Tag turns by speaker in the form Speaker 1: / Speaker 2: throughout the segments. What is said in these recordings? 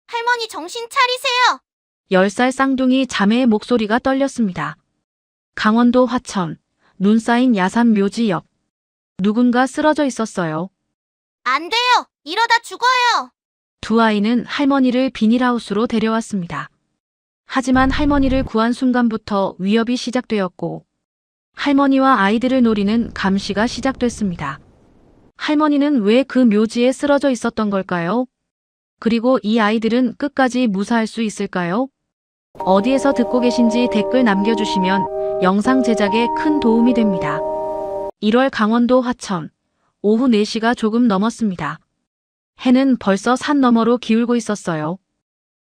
Speaker 1: 할머니 정신 차리세요.
Speaker 2: 10살 쌍둥이 자매의 목소리가 떨렸습니다. 강원도 화천, 눈 쌓인 야산 묘지 옆. 누군가 쓰러져 있었어요.
Speaker 1: 안 돼요. 이러다 죽어요.
Speaker 2: 두 아이는 할머니를 비닐하우스로 데려왔습니다. 하지만 할머니를 구한 순간부터 위협이 시작되었고 할머니와 아이들을 노리는 감시가 시작됐습니다. 할머니는 왜 그 묘지에 쓰러져 있었던 걸까요? 그리고 이 아이들은 끝까지 무사할 수 있을까요? 어디에서 듣고 계신지 댓글 남겨주시면 영상 제작에 큰 도움이 됩니다. 1월 강원도 화천, 오후 4시가 조금 넘었습니다. 해는 벌써 산 너머로 기울고 있었어요.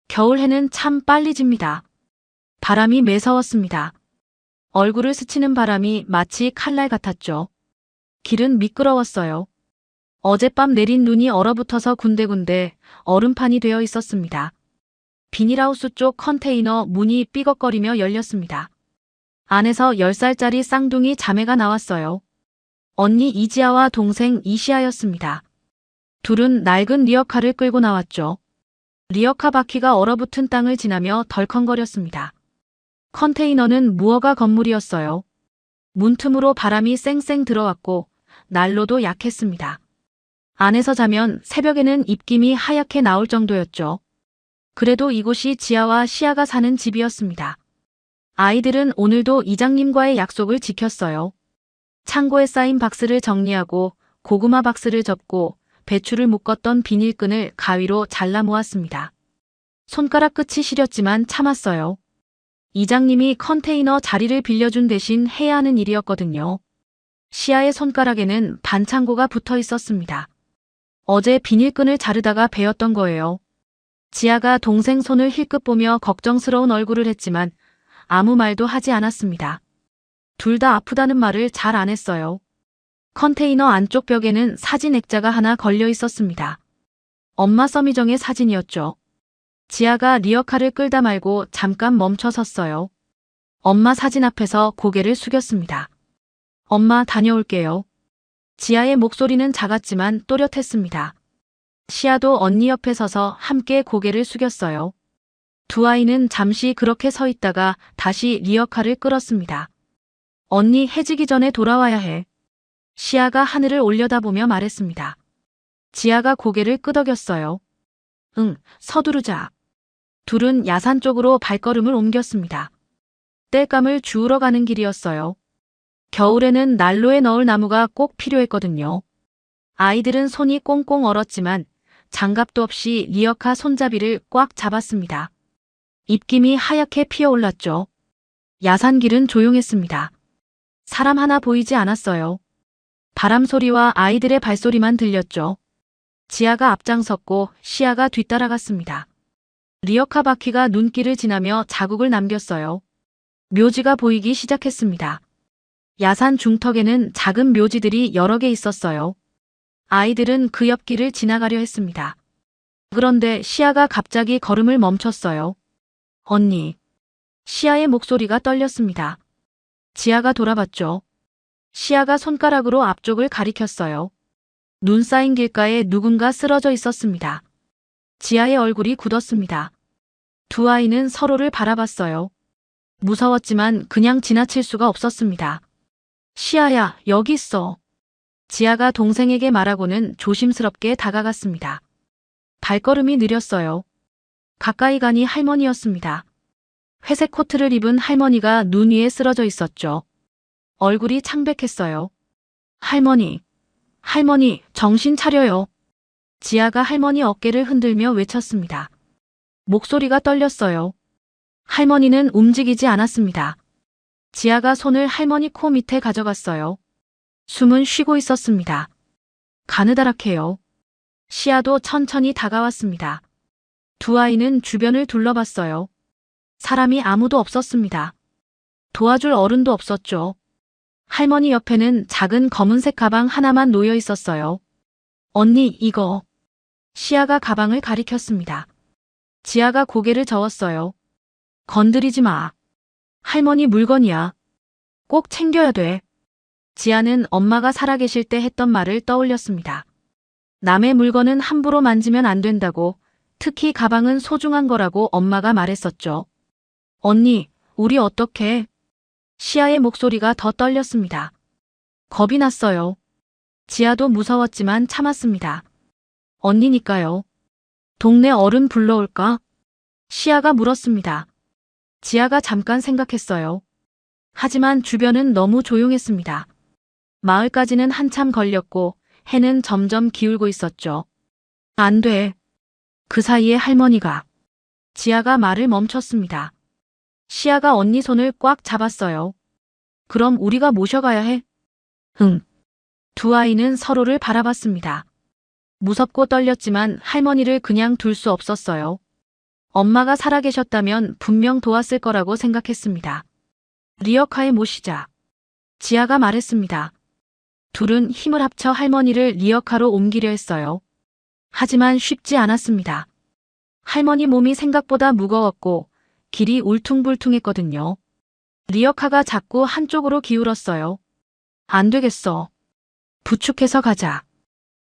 Speaker 2: 겨울 해는 참 빨리 집니다. 바람이 매서웠습니다. 얼굴을 스치는 바람이 마치 칼날 같았죠. 길은 미끄러웠어요. 어젯밤 내린 눈이 얼어붙어서 군데군데 얼음판이 되어 있었습니다. 비닐하우스 쪽 컨테이너 문이 삐걱거리며 열렸습니다. 안에서 10살짜리 쌍둥이 자매가 나왔어요. 언니 이지아와 동생 이시아였습니다. 둘은 낡은 리어카를 끌고 나왔죠. 리어카 바퀴가 얼어붙은 땅을 지나며 덜컹거렸습니다. 컨테이너는 무허가 건물이었어요. 문틈으로 바람이 쌩쌩 들어왔고 난로도 약했습니다. 안에서 자면 새벽에는 입김이 하얗게 나올 정도였죠. 그래도 이곳이 지아와 시아가 사는 집이었습니다. 아이들은 오늘도 이장님과의 약속을 지켰어요. 창고에 쌓인 박스를 정리하고 고구마 박스를 접고 배추를 묶었던 비닐끈을 가위로 잘라 모았습니다. 손가락 끝이 시렸지만 참았어요. 이장님이 컨테이너 자리를 빌려준 대신 해야 하는 일이었거든요. 시아의 손가락에는 반창고가 붙어 있었습니다. 어제 비닐끈을 자르다가 베었던 거예요. 지아가 동생 손을 힐끗 보며 걱정스러운 얼굴을 했지만 아무 말도 하지 않았습니다. 둘 다 아프다는 말을 잘 안 했어요. 컨테이너 안쪽 벽에는 사진 액자가 하나 걸려 있었습니다. 엄마 서미정의 사진이었죠. 지아가 리어카를 끌다 말고 잠깐 멈춰 섰어요. 엄마 사진 앞에서 고개를 숙였습니다. 엄마 다녀올게요. 지아의 목소리는 작았지만 또렷했습니다. 시아도 언니 옆에 서서 함께 고개를 숙였어요. 두 아이는 잠시 그렇게 서 있다가 다시 리어카를 끌었습니다. 언니 해지기 전에 돌아와야 해. 시아가 하늘을 올려다보며 말했습니다. 지아가 고개를 끄덕였어요. 응, 서두르자. 둘은 야산 쪽으로 발걸음을 옮겼습니다. 땔감을 주우러 가는 길이었어요. 겨울에는 난로에 넣을 나무가 꼭 필요했거든요. 아이들은 손이 꽁꽁 얼었지만 장갑도 없이 리어카 손잡이를 꽉 잡았습니다. 입김이 하얗게 피어올랐죠. 야산길은 조용했습니다. 사람 하나 보이지 않았어요. 바람 소리와 아이들의 발소리만 들렸죠. 지아가 앞장섰고 시아가 뒤따라갔습니다. 리어카 바퀴가 눈길을 지나며 자국을 남겼어요. 묘지가 보이기 시작했습니다. 야산 중턱에는 작은 묘지들이 여러 개 있었어요. 아이들은 그 옆길을 지나가려 했습니다. 그런데 시아가 갑자기 걸음을 멈췄어요. 언니. 시아의 목소리가 떨렸습니다. 지아가 돌아봤죠. 시아가 손가락으로 앞쪽을 가리켰어요. 눈 쌓인 길가에 누군가 쓰러져 있었습니다. 지아의 얼굴이 굳었습니다. 두 아이는 서로를 바라봤어요. 무서웠지만 그냥 지나칠 수가 없었습니다. 시아야, 여기 있어. 지아가 동생에게 말하고는 조심스럽게 다가갔습니다. 발걸음이 느렸어요. 가까이 가니 할머니였습니다. 회색 코트를 입은 할머니가 눈 위에 쓰러져 있었죠. 얼굴이 창백했어요. 할머니, 할머니, 정신 차려요. 지아가 할머니 어깨를 흔들며 외쳤습니다. 목소리가 떨렸어요. 할머니는 움직이지 않았습니다. 지아가 손을 할머니 코 밑에 가져갔어요. 숨은 쉬고 있었습니다. 가느다랗게요. 시아도 천천히 다가왔습니다. 두 아이는 주변을 둘러봤어요. 사람이 아무도 없었습니다. 도와줄 어른도 없었죠. 할머니 옆에는 작은 검은색 가방 하나만 놓여 있었어요. 언니, 이거. 시아가 가방을 가리켰습니다. 지아가 고개를 저었어요. 건드리지 마. 할머니 물건이야. 꼭 챙겨야 돼. 지아는 엄마가 살아계실 때 했던 말을 떠올렸습니다. 남의 물건은 함부로 만지면 안 된다고, 특히 가방은 소중한 거라고 엄마가 말했었죠. 언니, 우리 어떡해? 시아의 목소리가 더 떨렸습니다. 겁이 났어요. 지아도 무서웠지만 참았습니다. 언니니까요. 동네 어른 불러올까? 시아가 물었습니다. 지아가 잠깐 생각했어요. 하지만 주변은 너무 조용했습니다. 마을까지는 한참 걸렸고 해는 점점 기울고 있었죠. 안 돼. 그 사이에 할머니가. 지아가 말을 멈췄습니다. 시아가 언니 손을 꽉 잡았어요. 그럼 우리가 모셔가야 해? 응. 두 아이는 서로를 바라봤습니다. 무섭고 떨렸지만 할머니를 그냥 둘 수 없었어요. 엄마가 살아계셨다면 분명 도왔을 거라고 생각했습니다. 리어카에 모시자. 지아가 말했습니다. 둘은 힘을 합쳐 할머니를 리어카로 옮기려 했어요. 하지만 쉽지 않았습니다. 할머니 몸이 생각보다 무거웠고 길이 울퉁불퉁했거든요. 리어카가 자꾸 한쪽으로 기울었어요. 안 되겠어. 부축해서 가자.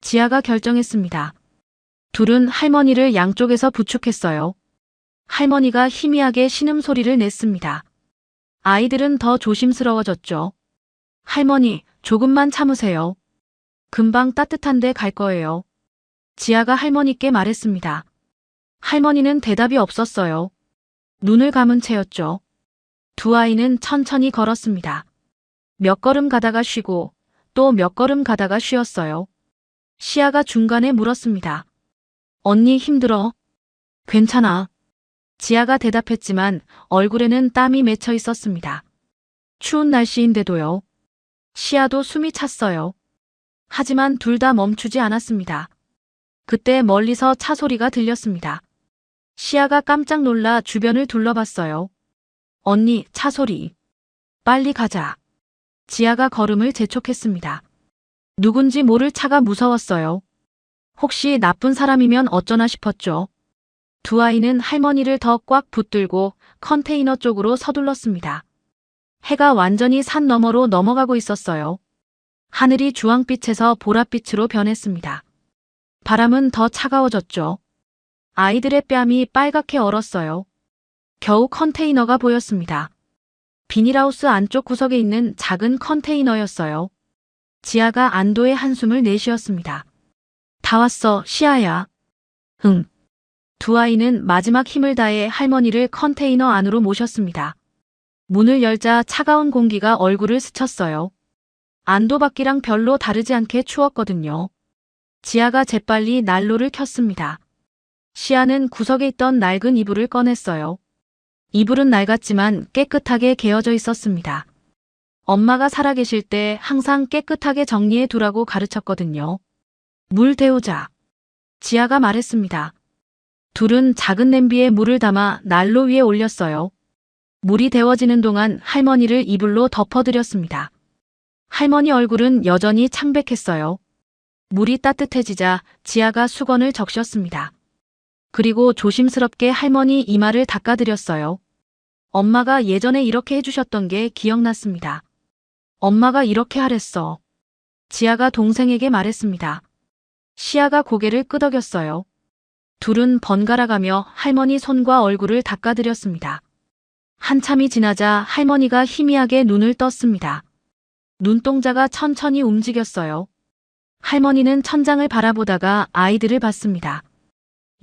Speaker 2: 지아가 결정했습니다. 둘은 할머니를 양쪽에서 부축했어요. 할머니가 희미하게 신음소리를 냈습니다. 아이들은 더 조심스러워졌죠. 할머니, 조금만 참으세요. 금방 따뜻한데 갈 거예요. 지아가 할머니께 말했습니다. 할머니는 대답이 없었어요. 눈을 감은 채였죠. 두 아이는 천천히 걸었습니다. 몇 걸음 가다가 쉬고 또 몇 걸음 가다가 쉬었어요. 시아가 중간에 물었습니다. 언니 힘들어? 괜찮아. 지아가 대답했지만 얼굴에는 땀이 맺혀 있었습니다. 추운 날씨인데도요. 시아도 숨이 찼어요. 하지만 둘 다 멈추지 않았습니다. 그때 멀리서 차 소리가 들렸습니다. 시아가 깜짝 놀라 주변을 둘러봤어요. 언니, 차 소리. 빨리 가자. 지아가 걸음을 재촉했습니다. 누군지 모를 차가 무서웠어요. 혹시 나쁜 사람이면 어쩌나 싶었죠. 두 아이는 할머니를 더 꽉 붙들고 컨테이너 쪽으로 서둘렀습니다. 해가 완전히 산 너머로 넘어가고 있었어요. 하늘이 주황빛에서 보랏빛으로 변했습니다. 바람은 더 차가워졌죠. 아이들의 뺨이 빨갛게 얼었어요. 겨우 컨테이너가 보였습니다. 비닐하우스 안쪽 구석에 있는 작은 컨테이너였어요. 지아가 안도의 한숨을 내쉬었습니다. 다 왔어, 시아야. 응. 두 아이는 마지막 힘을 다해 할머니를 컨테이너 안으로 모셨습니다. 문을 열자 차가운 공기가 얼굴을 스쳤어요. 안도받기랑 별로 다르지 않게 추웠거든요. 지아가 재빨리 난로를 켰습니다. 시아는 구석에 있던 낡은 이불을 꺼냈어요. 이불은 낡았지만 깨끗하게 개어져 있었습니다. 엄마가 살아계실 때 항상 깨끗하게 정리해 두라고 가르쳤거든요. 물 데우자. 지아가 말했습니다. 둘은 작은 냄비에 물을 담아 난로 위에 올렸어요. 물이 데워지는 동안 할머니를 이불로 덮어드렸습니다. 할머니 얼굴은 여전히 창백했어요. 물이 따뜻해지자 지아가 수건을 적셨습니다. 그리고 조심스럽게 할머니 이마를 닦아드렸어요. 엄마가 예전에 이렇게 해주셨던 게 기억났습니다. 엄마가 이렇게 하랬어. 지아가 동생에게 말했습니다. 시아가 고개를 끄덕였어요. 둘은 번갈아가며 할머니 손과 얼굴을 닦아드렸습니다. 한참이 지나자 할머니가 희미하게 눈을 떴습니다. 눈동자가 천천히 움직였어요. 할머니는 천장을 바라보다가 아이들을 봤습니다.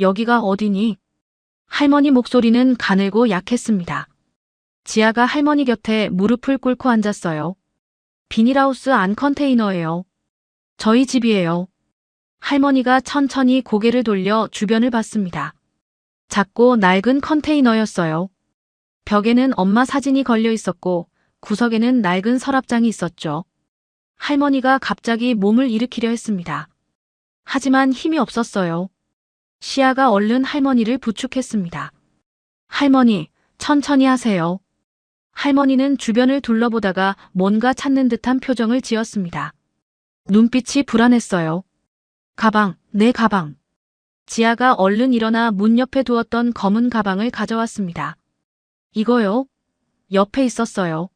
Speaker 2: 여기가 어디니? 할머니 목소리는 가늘고 약했습니다. 지아가 할머니 곁에 무릎을 꿇고 앉았어요. 비닐하우스 안 컨테이너예요. 저희 집이에요. 할머니가 천천히 고개를 돌려 주변을 봤습니다. 작고 낡은 컨테이너였어요. 벽에는 엄마 사진이 걸려 있었고 구석에는 낡은 서랍장이 있었죠. 할머니가 갑자기 몸을 일으키려 했습니다. 하지만 힘이 없었어요. 시아가 얼른 할머니를 부축했습니다. 할머니, 천천히 하세요. 할머니는 주변을 둘러보다가 뭔가 찾는 듯한 표정을 지었습니다. 눈빛이 불안했어요. 가방, 내 가방. 지아가 얼른 일어나 문 옆에 두었던 검은 가방을 가져왔습니다. 이거요? 옆에 있었어요.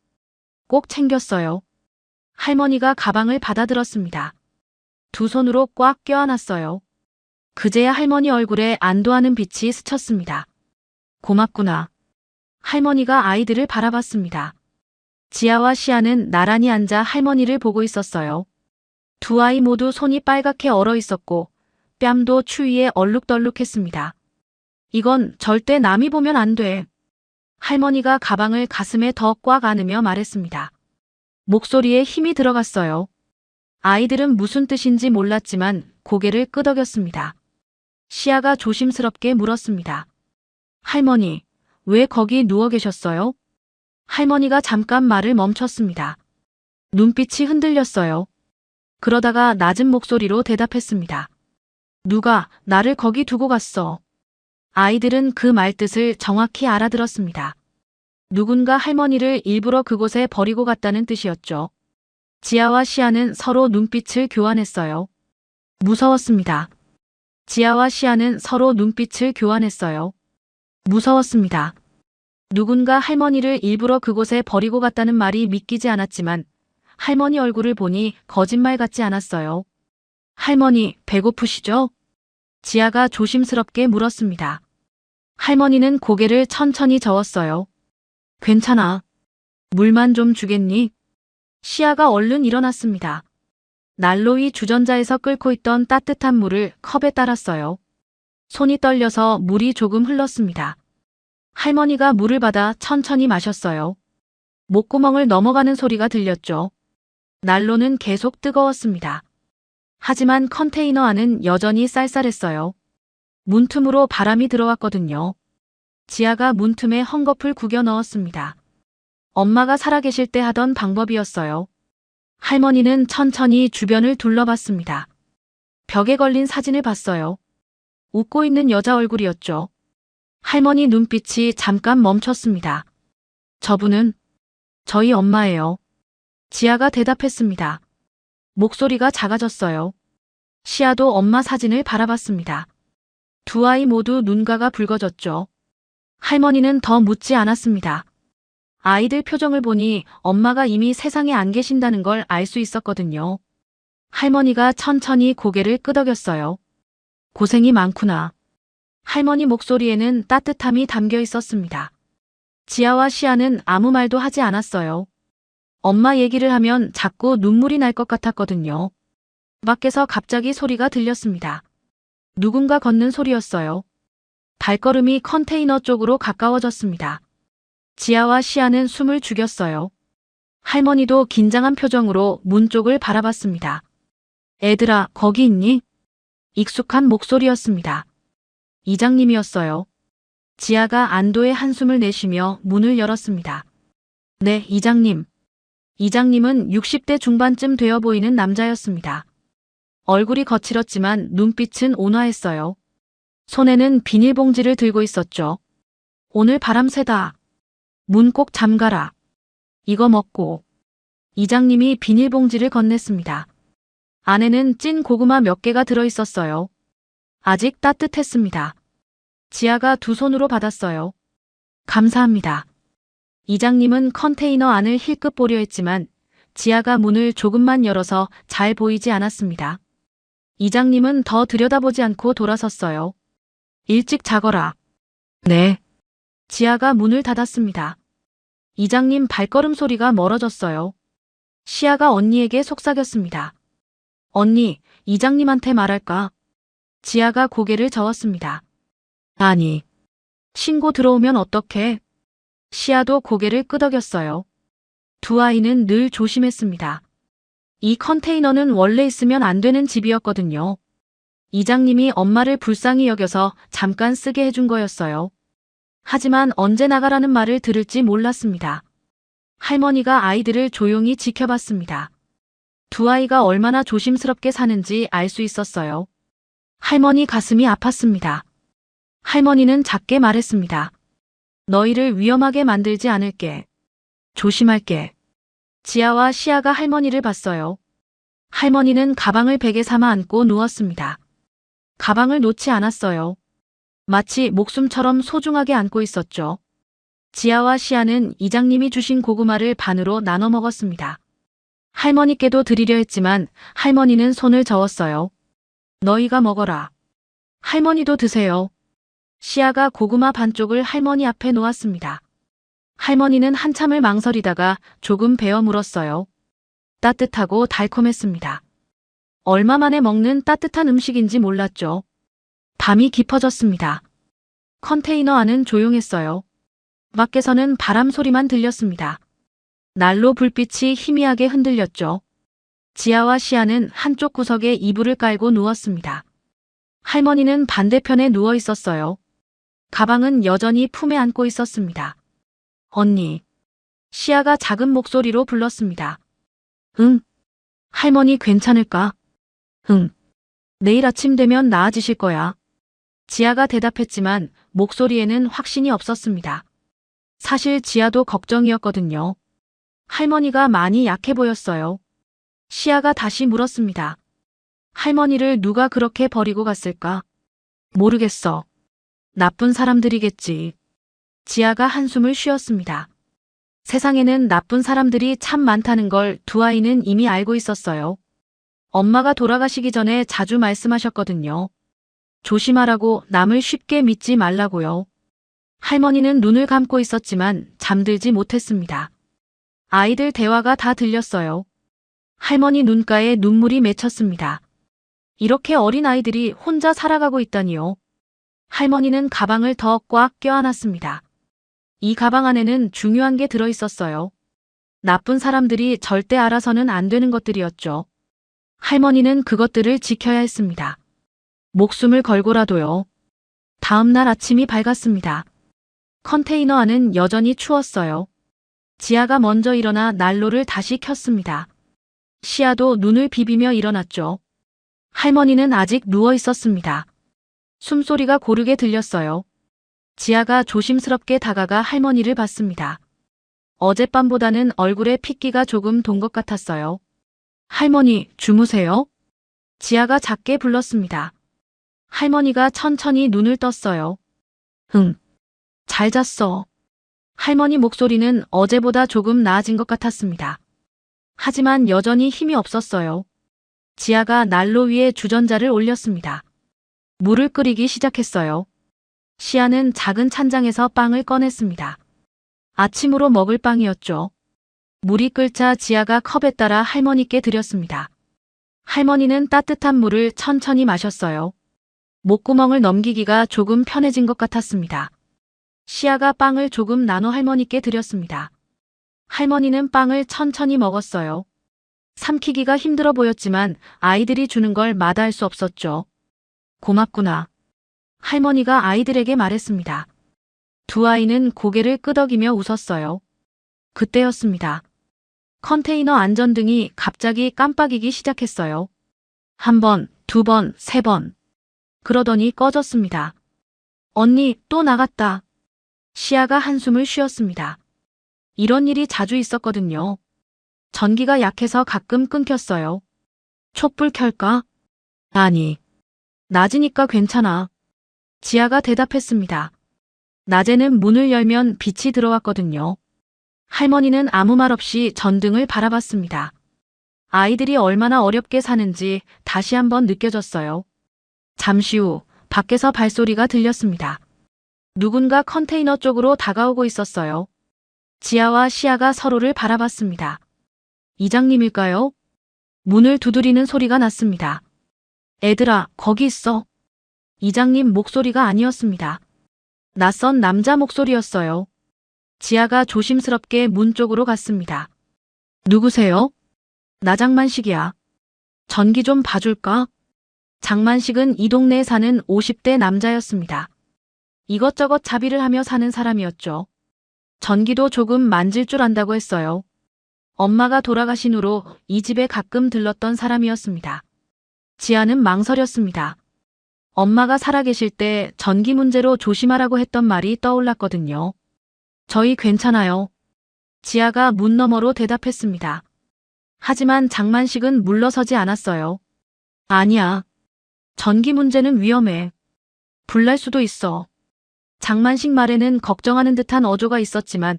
Speaker 2: 꼭 챙겼어요. 할머니가 가방을 받아들었습니다. 두 손으로 꽉 껴안았어요. 그제야 할머니 얼굴에 안도하는 빛이 스쳤습니다. 고맙구나. 할머니가 아이들을 바라봤습니다. 지아와 시아는 나란히 앉아 할머니를 보고 있었어요. 두 아이 모두 손이 빨갛게 얼어 있었고 뺨도 추위에 얼룩덜룩했습니다. 이건 절대 남이 보면 안 돼. 할머니가 가방을 가슴에 더 꽉 안으며 말했습니다. 목소리에 힘이 들어갔어요. 아이들은 무슨 뜻인지 몰랐지만 고개를 끄덕였습니다. 시아가 조심스럽게 물었습니다. 할머니, 왜 거기 누워 계셨어요? 할머니가 잠깐 말을 멈췄습니다. 눈빛이 흔들렸어요. 그러다가 낮은 목소리로 대답했습니다. 누가 나를 거기 두고 갔어. 아이들은 그 말뜻을 정확히 알아들었습니다. 누군가 할머니를 일부러 그곳에 버리고 갔다는 뜻이었죠. 지아와 시아는 서로 눈빛을 교환했어요. 무서웠습니다. 지아와 시아는 서로 눈빛을 교환했어요. 무서웠습니다. 누군가 할머니를 일부러 그곳에 버리고 갔다는 말이 믿기지 않았지만 할머니 얼굴을 보니 거짓말 같지 않았어요. 할머니, 배고프시죠? 지아가 조심스럽게 물었습니다. 할머니는 고개를 천천히 저었어요. 괜찮아. 물만 좀 주겠니? 시아가 얼른 일어났습니다. 난로위 주전자에서 끓고 있던 따뜻한 물을 컵에 따랐어요. 손이 떨려서 물이 조금 흘렀습니다. 할머니가 물을 받아 천천히 마셨어요. 목구멍을 넘어가는 소리가 들렸죠. 난로는 계속 뜨거웠습니다. 하지만 컨테이너 안은 여전히 쌀쌀했어요. 문틈으로 바람이 들어왔거든요. 지아가 문틈에 헝겊을 구겨 넣었습니다. 엄마가 살아계실 때 하던 방법이었어요. 할머니는 천천히 주변을 둘러봤습니다. 벽에 걸린 사진을 봤어요. 웃고 있는 여자 얼굴이었죠. 할머니 눈빛이 잠깐 멈췄습니다. 저분은 저희 엄마예요. 지아가 대답했습니다. 목소리가 작아졌어요. 시아도 엄마 사진을 바라봤습니다. 두 아이 모두 눈가가 붉어졌죠. 할머니는 더 묻지 않았습니다. 아이들 표정을 보니 엄마가 이미 세상에 안 계신다는 걸 알 수 있었거든요. 할머니가 천천히 고개를 끄덕였어요. 고생이 많구나. 할머니 목소리에는 따뜻함이 담겨 있었습니다. 지아와 시아는 아무 말도 하지 않았어요. 엄마 얘기를 하면 자꾸 눈물이 날 것 같았거든요. 밖에서 갑자기 소리가 들렸습니다. 누군가 걷는 소리였어요. 발걸음이 컨테이너 쪽으로 가까워졌습니다. 지아와 시아는 숨을 죽였어요. 할머니도 긴장한 표정으로 문 쪽을 바라봤습니다. 애들아, 거기 있니? 익숙한 목소리였습니다. 이장님이었어요. 지아가 안도의 한숨을 내쉬며 문을 열었습니다. 네, 이장님. 이장님은 60대 중반쯤 되어 보이는 남자였습니다. 얼굴이 거칠었지만 눈빛은 온화했어요. 손에는 비닐봉지를 들고 있었죠. 오늘 바람 세다. 문 꼭 잠가라. 이거 먹고. 이장님이 비닐봉지를 건넸습니다. 안에는 찐 고구마 몇 개가 들어있었어요. 아직 따뜻했습니다. 지아가 두 손으로 받았어요. 감사합니다. 이장님은 컨테이너 안을 힐끗 보려 했지만 지아가 문을 조금만 열어서 잘 보이지 않았습니다. 이장님은 더 들여다보지 않고 돌아섰어요. 일찍 자거라. 네. 지아가 문을 닫았습니다. 이장님 발걸음 소리가 멀어졌어요. 시아가 언니에게 속삭였습니다. 언니, 이장님한테 말할까? 지아가 고개를 저었습니다. 아니, 신고 들어오면 어떡해? 시아도 고개를 끄덕였어요. 두 아이는 늘 조심했습니다. 이 컨테이너는 원래 있으면 안 되는 집이었거든요. 이장님이 엄마를 불쌍히 여겨서 잠깐 쓰게 해준 거였어요. 하지만 언제 나가라는 말을 들을지 몰랐습니다. 할머니가 아이들을 조용히 지켜봤습니다. 두 아이가 얼마나 조심스럽게 사는지 알 수 있었어요. 할머니 가슴이 아팠습니다. 할머니는 작게 말했습니다. 너희를 위험하게 만들지 않을게. 조심할게. 지아와 시아가 할머니를 봤어요. 할머니는 가방을 베개 삼아 안고 누웠습니다. 가방을 놓지 않았어요. 마치 목숨처럼 소중하게 안고 있었죠. 지아와 시아는 이장님이 주신 고구마를 반으로 나눠 먹었습니다. 할머니께도 드리려 했지만 할머니는 손을 저었어요. 너희가 먹어라. 할머니도 드세요. 시아가 고구마 반쪽을 할머니 앞에 놓았습니다. 할머니는 한참을 망설이다가 조금 베어 물었어요. 따뜻하고 달콤했습니다. 얼마 만에 먹는 따뜻한 음식인지 몰랐죠. 밤이 깊어졌습니다. 컨테이너 안은 조용했어요. 밖에서는 바람 소리만 들렸습니다. 난로 불빛이 희미하게 흔들렸죠. 지아와 시아는 한쪽 구석에 이불을 깔고 누웠습니다. 할머니는 반대편에 누워 있었어요. 가방은 여전히 품에 안고 있었습니다. 언니. 시아가 작은 목소리로 불렀습니다. 응. 할머니 괜찮을까? 응. 내일 아침 되면 나아지실 거야. 지아가 대답했지만 목소리에는 확신이 없었습니다. 사실 지아도 걱정이었거든요. 할머니가 많이 약해 보였어요. 시아가 다시 물었습니다. 할머니를 누가 그렇게 버리고 갔을까? 모르겠어. 나쁜 사람들이겠지. 지아가 한숨을 쉬었습니다. 세상에는 나쁜 사람들이 참 많다는 걸 두 아이는 이미 알고 있었어요. 엄마가 돌아가시기 전에 자주 말씀하셨거든요. 조심하라고, 남을 쉽게 믿지 말라고요. 할머니는 눈을 감고 있었지만 잠들지 못했습니다. 아이들 대화가 다 들렸어요. 할머니 눈가에 눈물이 맺혔습니다. 이렇게 어린 아이들이 혼자 살아가고 있다니요. 할머니는 가방을 더 꽉 껴안았습니다. 이 가방 안에는 중요한 게 들어 있었어요. 나쁜 사람들이 절대 알아서는 안 되는 것들이었죠. 할머니는 그것들을 지켜야 했습니다. 목숨을 걸고라도요. 다음 날 아침이 밝았습니다. 컨테이너 안은 여전히 추웠어요. 지아가 먼저 일어나 난로를 다시 켰습니다. 시아도 눈을 비비며 일어났죠. 할머니는 아직 누워 있었습니다. 숨소리가 고르게 들렸어요. 지아가 조심스럽게 다가가 할머니를 봤습니다. 어젯밤보다는 얼굴에 핏기가 조금 돈 것 같았어요. 할머니, 주무세요? 지아가 작게 불렀습니다. 할머니가 천천히 눈을 떴어요. 응. 잘 잤어. 할머니 목소리는 어제보다 조금 나아진 것 같았습니다. 하지만 여전히 힘이 없었어요. 지아가 난로 위에 주전자를 올렸습니다. 물을 끓이기 시작했어요. 시아는 작은 찬장에서 빵을 꺼냈습니다. 아침으로 먹을 빵이었죠. 물이 끓자 지아가 컵에 따라 할머니께 드렸습니다. 할머니는 따뜻한 물을 천천히 마셨어요. 목구멍을 넘기기가 조금 편해진 것 같았습니다. 시아가 빵을 조금 나눠 할머니께 드렸습니다. 할머니는 빵을 천천히 먹었어요. 삼키기가 힘들어 보였지만 아이들이 주는 걸 마다할 수 없었죠. 고맙구나. 할머니가 아이들에게 말했습니다. 두 아이는 고개를 끄덕이며 웃었어요. 그때였습니다. 컨테이너 안전등이 갑자기 깜빡이기 시작했어요. 한 번, 두 번, 세 번. 그러더니 꺼졌습니다. 언니, 또 나갔다. 시아가 한숨을 쉬었습니다. 이런 일이 자주 있었거든요. 전기가 약해서 가끔 끊겼어요. 촛불 켤까? 아니. 낮이니까 괜찮아. 지아가 대답했습니다. 낮에는 문을 열면 빛이 들어왔거든요. 할머니는 아무 말 없이 전등을 바라봤습니다. 아이들이 얼마나 어렵게 사는지 다시 한번 느껴졌어요. 잠시 후 밖에서 발소리가 들렸습니다. 누군가 컨테이너 쪽으로 다가오고 있었어요. 지아와 시아가 서로를 바라봤습니다. 이장님일까요? 문을 두드리는 소리가 났습니다. 애들아, 거기 있어. 이장님 목소리가 아니었습니다. 낯선 남자 목소리였어요. 지아가 조심스럽게 문 쪽으로 갔습니다. 누구세요? 나 장만식이야. 전기 좀 봐줄까? 장만식은 이 동네에 사는 50대 남자였습니다. 이것저것 자비를 하며 사는 사람이었죠. 전기도 조금 만질 줄 안다고 했어요. 엄마가 돌아가신 후로 이 집에 가끔 들렀던 사람이었습니다. 지아는 망설였습니다. 엄마가 살아계실 때 전기 문제로 조심하라고 했던 말이 떠올랐거든요. 저희 괜찮아요. 지아가 문 너머로 대답했습니다. 하지만 장만식은 물러서지 않았어요. 아니야. 전기 문제는 위험해. 불날 수도 있어. 장만식 말에는 걱정하는 듯한 어조가 있었지만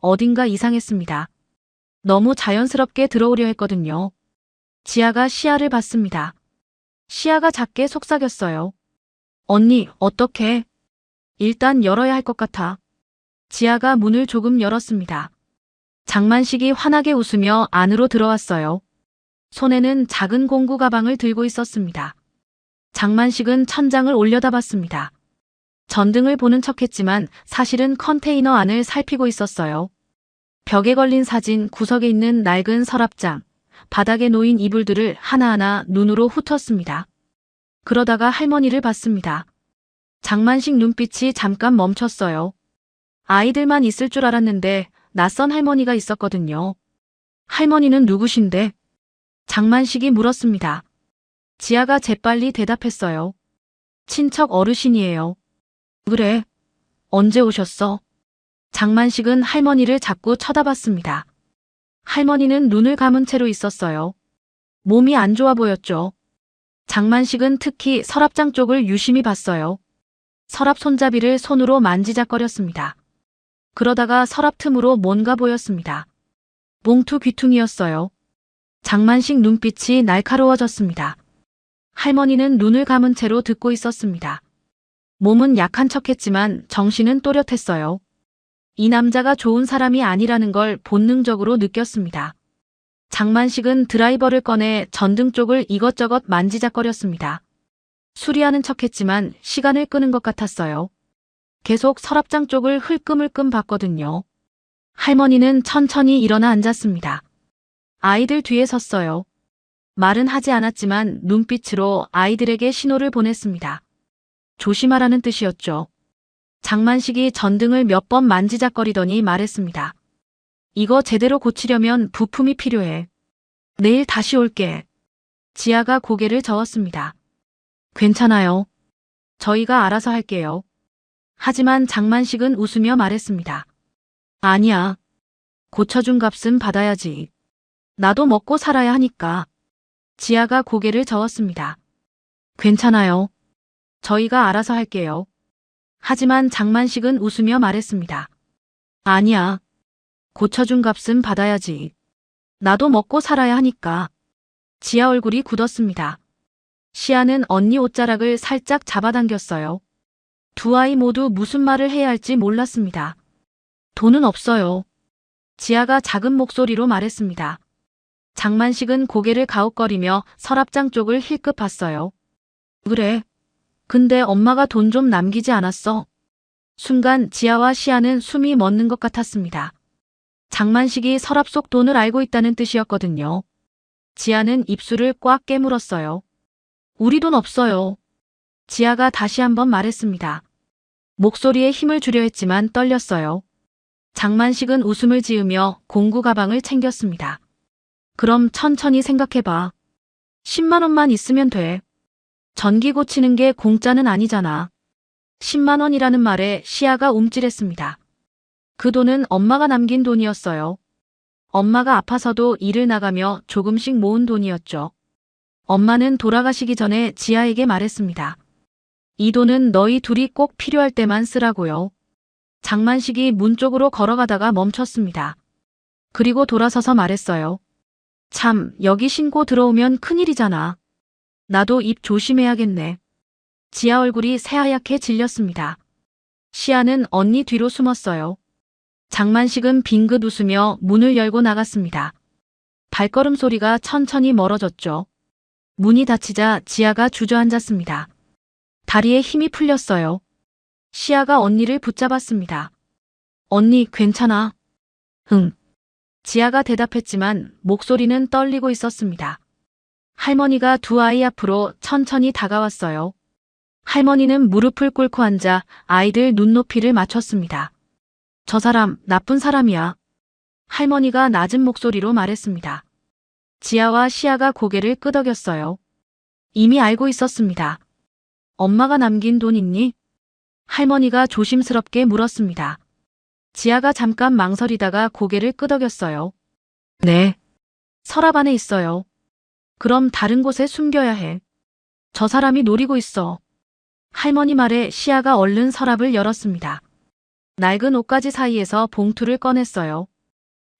Speaker 2: 어딘가 이상했습니다. 너무 자연스럽게 들어오려 했거든요. 지아가 시아를 봤습니다. 시아가 작게 속삭였어요. 언니, 어떡해? 일단 열어야 할 것 같아. 지아가 문을 조금 열었습니다. 장만식이 환하게 웃으며 안으로 들어왔어요. 손에는 작은 공구 가방을 들고 있었습니다. 장만식은 천장을 올려다봤습니다. 전등을 보는 척했지만 사실은 컨테이너 안을 살피고 있었어요. 벽에 걸린 사진, 구석에 있는 낡은 서랍장, 바닥에 놓인 이불들을 하나하나 눈으로 훑었습니다. 그러다가 할머니를 봤습니다. 장만식 눈빛이 잠깐 멈췄어요. 아이들만 있을 줄 알았는데 낯선 할머니가 있었거든요. 할머니는 누구신데? 장만식이 물었습니다. 지아가 재빨리 대답했어요. 친척 어르신이에요. 그래? 언제 오셨어? 장만식은 할머니를 자꾸 쳐다봤습니다. 할머니는 눈을 감은 채로 있었어요. 몸이 안 좋아 보였죠. 장만식은 특히 서랍장 쪽을 유심히 봤어요. 서랍 손잡이를 손으로 만지작거렸습니다. 그러다가 서랍 틈으로 뭔가 보였습니다. 봉투 귀퉁이였어요. 장만식 눈빛이 날카로워졌습니다. 할머니는 눈을 감은 채로 듣고 있었습니다. 몸은 약한 척했지만 정신은 또렷했어요. 이 남자가 좋은 사람이 아니라는 걸 본능적으로 느꼈습니다. 장만식은 드라이버를 꺼내 전등 쪽을 이것저것 만지작거렸습니다. 수리하는 척했지만 시간을 끄는 것 같았어요. 계속 서랍장 쪽을 흘끔흘끔 봤거든요. 할머니는 천천히 일어나 앉았습니다. 아이들 뒤에 섰어요. 말은 하지 않았지만 눈빛으로 아이들에게 신호를 보냈습니다. 조심하라는 뜻이었죠. 장만식이 전등을 몇 번 만지작거리더니 말했습니다. 이거 제대로 고치려면 부품이 필요해. 내일 다시 올게. 지아가 고개를 저었습니다. 괜찮아요. 저희가 알아서 할게요. 하지만 장만식은 웃으며 말했습니다. 아니야. 고쳐준 값은 받아야지. 나도 먹고 살아야 하니까. 지아가 고개를 저었습니다. 괜찮아요. 저희가 알아서 할게요. 하지만 장만식은 웃으며 말했습니다. 아니야. 고쳐준 값은 받아야지. 나도 먹고 살아야 하니까. 지아 얼굴이 굳었습니다. 시아는 언니 옷자락을 살짝 잡아당겼어요. 두 아이 모두 무슨 말을 해야 할지 몰랐습니다. 돈은 없어요. 지아가 작은 목소리로 말했습니다. 장만식은 고개를 가웃거리며 서랍장 쪽을 힐끗 봤어요. 그래. 근데 엄마가 돈 좀 남기지 않았어. 순간 지아와 시아는 숨이 멎는 것 같았습니다. 장만식이 서랍 속 돈을 알고 있다는 뜻이었거든요. 지아는 입술을 꽉 깨물었어요. 우리 돈 없어요. 지아가 다시 한번 말했습니다. 목소리에 힘을 주려 했지만 떨렸어요. 장만식은 웃음을 지으며 공구 가방을 챙겼습니다. 그럼 천천히 생각해봐. 10만 원만 있으면 돼. 전기 고치는 게 공짜는 아니잖아. 10만 원이라는 말에 시아가 움찔했습니다. 그 돈은 엄마가 남긴 돈이었어요. 엄마가 아파서도 일을 나가며 조금씩 모은 돈이었죠. 엄마는 돌아가시기 전에 지아에게 말했습니다. 이 돈은 너희 둘이 꼭 필요할 때만 쓰라고요. 장만식이 문 쪽으로 걸어가다가 멈췄습니다. 그리고 돌아서서 말했어요. 참, 여기 신고 들어오면 큰일이잖아. 나도 입 조심해야겠네. 지아 얼굴이 새하얗게 질렸습니다. 시아는 언니 뒤로 숨었어요. 장만식은 빙긋 웃으며 문을 열고 나갔습니다. 발걸음 소리가 천천히 멀어졌죠. 문이 닫히자 지아가 주저앉았습니다. 다리에 힘이 풀렸어요. 시아가 언니를 붙잡았습니다. 언니, 괜찮아? 응. 지아가 대답했지만 목소리는 떨리고 있었습니다. 할머니가 두 아이 앞으로 천천히 다가왔어요. 할머니는 무릎을 꿇고 앉아 아이들 눈높이를 맞췄습니다. 저 사람 나쁜 사람이야. 할머니가 낮은 목소리로 말했습니다. 지아와 시아가 고개를 끄덕였어요. 이미 알고 있었습니다. 엄마가 남긴 돈 있니? 할머니가 조심스럽게 물었습니다. 지아가 잠깐 망설이다가 고개를 끄덕였어요. 네. 서랍 안에 있어요. 그럼 다른 곳에 숨겨야 해. 저 사람이 노리고 있어. 할머니 말에 시아가 얼른 서랍을 열었습니다. 낡은 옷가지 사이에서 봉투를 꺼냈어요.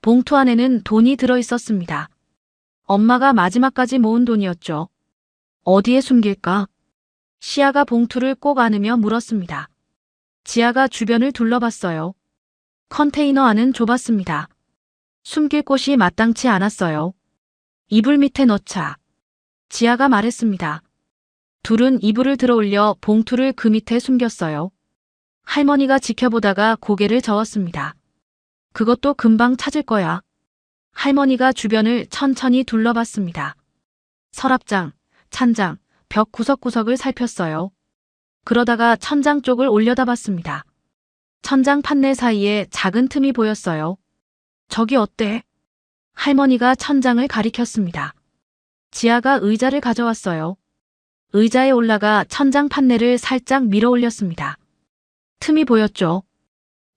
Speaker 2: 봉투 안에는 돈이 들어 있었습니다. 엄마가 마지막까지 모은 돈이었죠. 어디에 숨길까? 시아가 봉투를 꼭 안으며 물었습니다. 지아가 주변을 둘러봤어요. 컨테이너 안은 좁았습니다. 숨길 곳이 마땅치 않았어요. 이불 밑에 넣자. 지아가 말했습니다. 둘은 이불을 들어올려 봉투를 그 밑에 숨겼어요. 할머니가 지켜보다가 고개를 저었습니다. 그것도 금방 찾을 거야. 할머니가 주변을 천천히 둘러봤습니다. 서랍장, 찬장, 벽 구석구석을 살폈어요. 그러다가 천장 쪽을 올려다봤습니다. 천장 판넬 사이에 작은 틈이 보였어요. 저기 어때? 할머니가 천장을 가리켰습니다. 지아가 의자를 가져왔어요. 의자에 올라가 천장 판넬을 살짝 밀어 올렸습니다. 틈이 보였죠.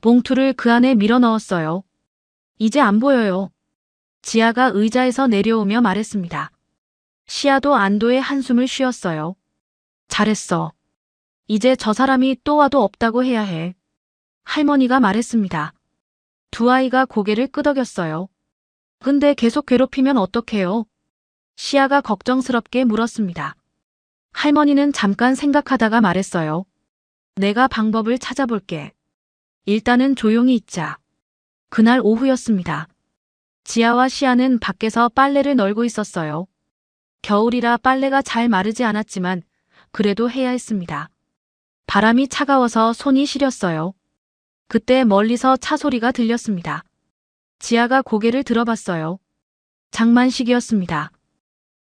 Speaker 2: 봉투를 그 안에 밀어 넣었어요. 이제 안 보여요. 지아가 의자에서 내려오며 말했습니다. 시아도 안도의 한숨을 쉬었어요. 잘했어. 이제 저 사람이 또 와도 없다고 해야 해. 할머니가 말했습니다. 두 아이가 고개를 끄덕였어요. 근데 계속 괴롭히면 어떡해요? 시아가 걱정스럽게 물었습니다. 할머니는 잠깐 생각하다가 말했어요. 내가 방법을 찾아볼게. 일단은 조용히 있자. 그날 오후였습니다. 지아와 시아는 밖에서 빨래를 널고 있었어요. 겨울이라 빨래가 잘 마르지 않았지만 그래도 해야 했습니다. 바람이 차가워서 손이 시렸어요. 그때 멀리서 차 소리가 들렸습니다. 지아가 고개를 들어봤어요. 장만식이었습니다.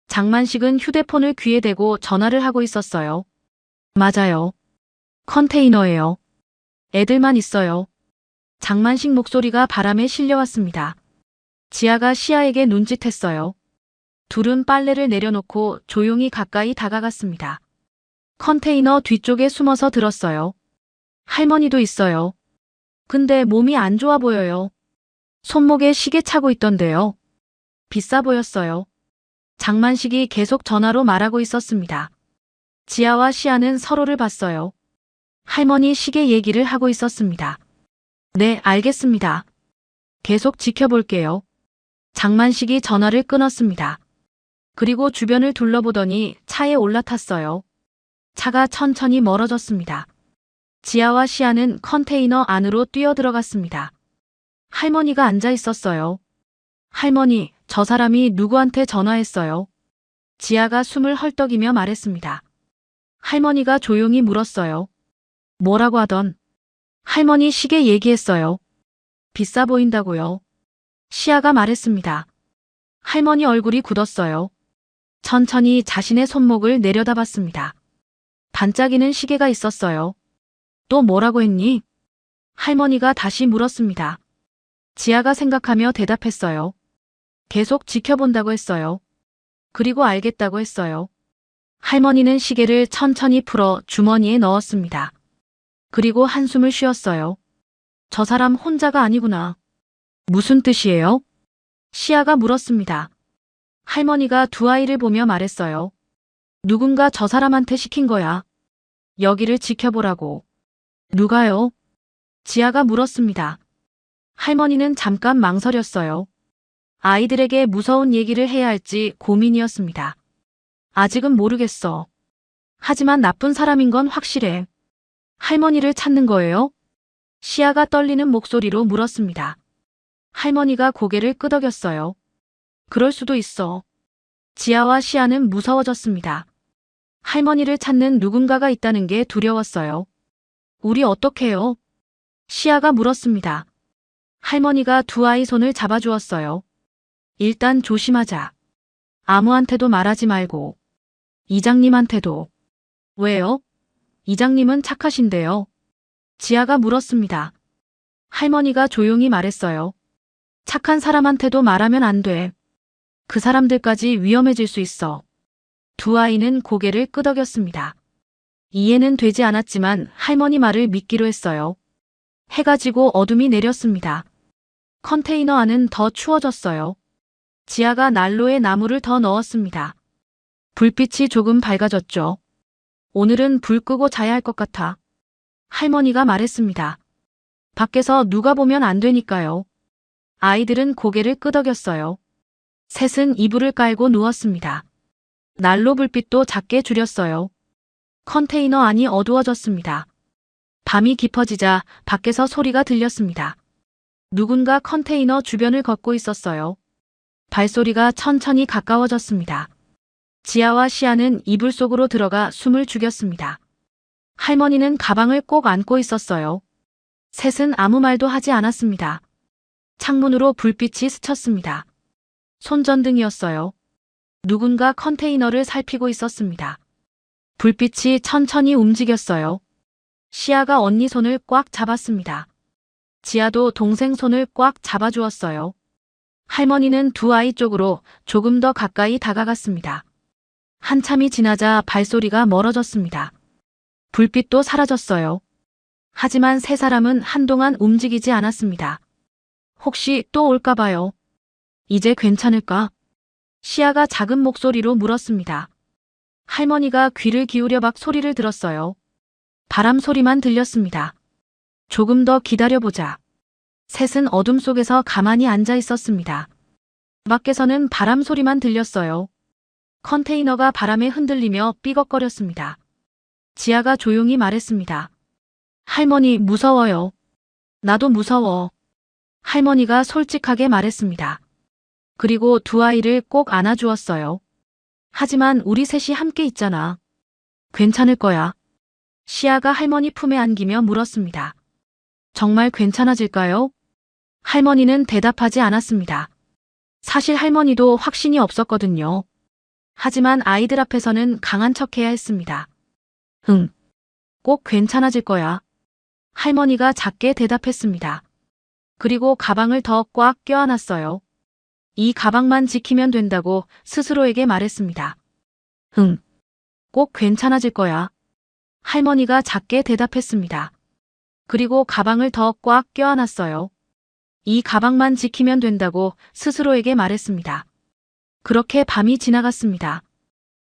Speaker 2: 장만식은 휴대폰을 귀에 대고 전화를 하고 있었어요. 맞아요. 컨테이너예요. 애들만 있어요. 장만식 목소리가 바람에 실려왔습니다. 지아가 시아에게 눈짓했어요. 둘은 빨래를 내려놓고 조용히 가까이 다가갔습니다. 컨테이너 뒤쪽에 숨어서 들었어요. 할머니도 있어요. 근데 몸이 안 좋아 보여요. 손목에 시계 차고 있던데요. 비싸 보였어요. 장만식이 계속 전화로 말하고 있었습니다. 지아와 시아는 서로를 봤어요. 할머니 시계 얘기를 하고 있었습니다. 네, 알겠습니다. 계속 지켜볼게요. 장만식이 전화를 끊었습니다. 그리고 주변을 둘러보더니 차에 올라탔어요. 차가 천천히 멀어졌습니다. 지아와 시아는 컨테이너 안으로 뛰어들어갔습니다. 할머니가 앉아 있었어요. 할머니, 저 사람이 누구한테 전화했어요? 지아가 숨을 헐떡이며 말했습니다. 할머니가 조용히 물었어요. 뭐라고 하던? 할머니 시계 얘기했어요. 비싸 보인다고요. 시아가 말했습니다. 할머니 얼굴이 굳었어요. 천천히 자신의 손목을 내려다봤습니다. 반짝이는 시계가 있었어요. 또 뭐라고 했니? 할머니가 다시 물었습니다. 지아가 생각하며 대답했어요. 계속 지켜본다고 했어요. 그리고 알겠다고 했어요. 할머니는 시계를 천천히 풀어 주머니에 넣었습니다. 그리고 한숨을 쉬었어요. 저 사람 혼자가 아니구나. 무슨 뜻이에요? 시아가 물었습니다. 할머니가 두 아이를 보며 말했어요. 누군가 저 사람한테 시킨 거야. 여기를 지켜보라고. 누가요? 지아가 물었습니다. 할머니는 잠깐 망설였어요. 아이들에게 무서운 얘기를 해야 할지 고민이었습니다. 아직은 모르겠어. 하지만 나쁜 사람인 건 확실해. 할머니를 찾는 거예요? 시아가 떨리는 목소리로 물었습니다. 할머니가 고개를 끄덕였어요. 그럴 수도 있어. 지아와 시아는 무서워졌습니다. 할머니를 찾는 누군가가 있다는 게 두려웠어요. 우리 어떡해요? 시아가 물었습니다. 할머니가 두 아이 손을 잡아주었어요. 일단 조심하자. 아무한테도 말하지 말고. 이장님한테도. 왜요? 이장님은 착하신데요. 지아가 물었습니다. 할머니가 조용히 말했어요. 착한 사람한테도 말하면 안 돼. 그 사람들까지 위험해질 수 있어. 두 아이는 고개를 끄덕였습니다. 이해는 되지 않았지만 할머니 말을 믿기로 했어요. 해가 지고 어둠이 내렸습니다. 컨테이너 안은 더 추워졌어요. 지아가 난로에 나무를 더 넣었습니다. 불빛이 조금 밝아졌죠. 오늘은 불 끄고 자야 할 것 같아. 할머니가 말했습니다. 밖에서 누가 보면 안 되니까요. 아이들은 고개를 끄덕였어요. 셋은 이불을 깔고 누웠습니다. 난로 불빛도 작게 줄였어요. 컨테이너 안이 어두워졌습니다. 밤이 깊어지자 밖에서 소리가 들렸습니다. 누군가 컨테이너 주변을 걷고 있었어요. 발소리가 천천히 가까워졌습니다. 지아와 시아는 이불 속으로 들어가 숨을 죽였습니다. 할머니는 가방을 꼭 안고 있었어요. 셋은 아무 말도 하지 않았습니다. 창문으로 불빛이 스쳤습니다. 손전등이었어요. 누군가 컨테이너를 살피고 있었습니다. 불빛이 천천히 움직였어요. 시아가 언니 손을 꽉 잡았습니다. 지아도 동생 손을 꽉 잡아주었어요. 할머니는 두 아이 쪽으로 조금 더 가까이 다가갔습니다. 한참이 지나자 발소리가 멀어졌습니다. 불빛도 사라졌어요. 하지만 세 사람은 한동안 움직이지 않았습니다. 혹시 또 올까 봐요. 이제 괜찮을까? 시아가 작은 목소리로 물었습니다. 할머니가 귀를 기울여 막 소리를 들었어요. 바람 소리만 들렸습니다. 조금 더 기다려보자. 셋은 어둠 속에서 가만히 앉아 있었습니다. 밖에서는 바람 소리만 들렸어요. 컨테이너가 바람에 흔들리며 삐걱거렸습니다. 지아가 조용히 말했습니다. 할머니 무서워요. 나도 무서워. 할머니가 솔직하게 말했습니다. 그리고 두 아이를 꼭 안아주었어요. 하지만 우리 셋이 함께 있잖아. 괜찮을 거야. 시아가 할머니 품에 안기며 물었습니다. 정말 괜찮아질까요? 할머니는 대답하지 않았습니다. 사실 할머니도 확신이 없었거든요. 하지만 아이들 앞에서는 강한 척해야 했습니다. 응, 꼭 괜찮아질 거야. 할머니가 작게 대답했습니다. 그리고 가방을 더 꽉 껴안았어요. 이 가방만 지키면 된다고 스스로에게 말했습니다. 응, 꼭 괜찮아질 거야. 할머니가 작게 대답했습니다. 그리고 가방을 더 꽉 껴안았어요. 이 가방만 지키면 된다고 스스로에게 말했습니다. 그렇게 밤이 지나갔습니다.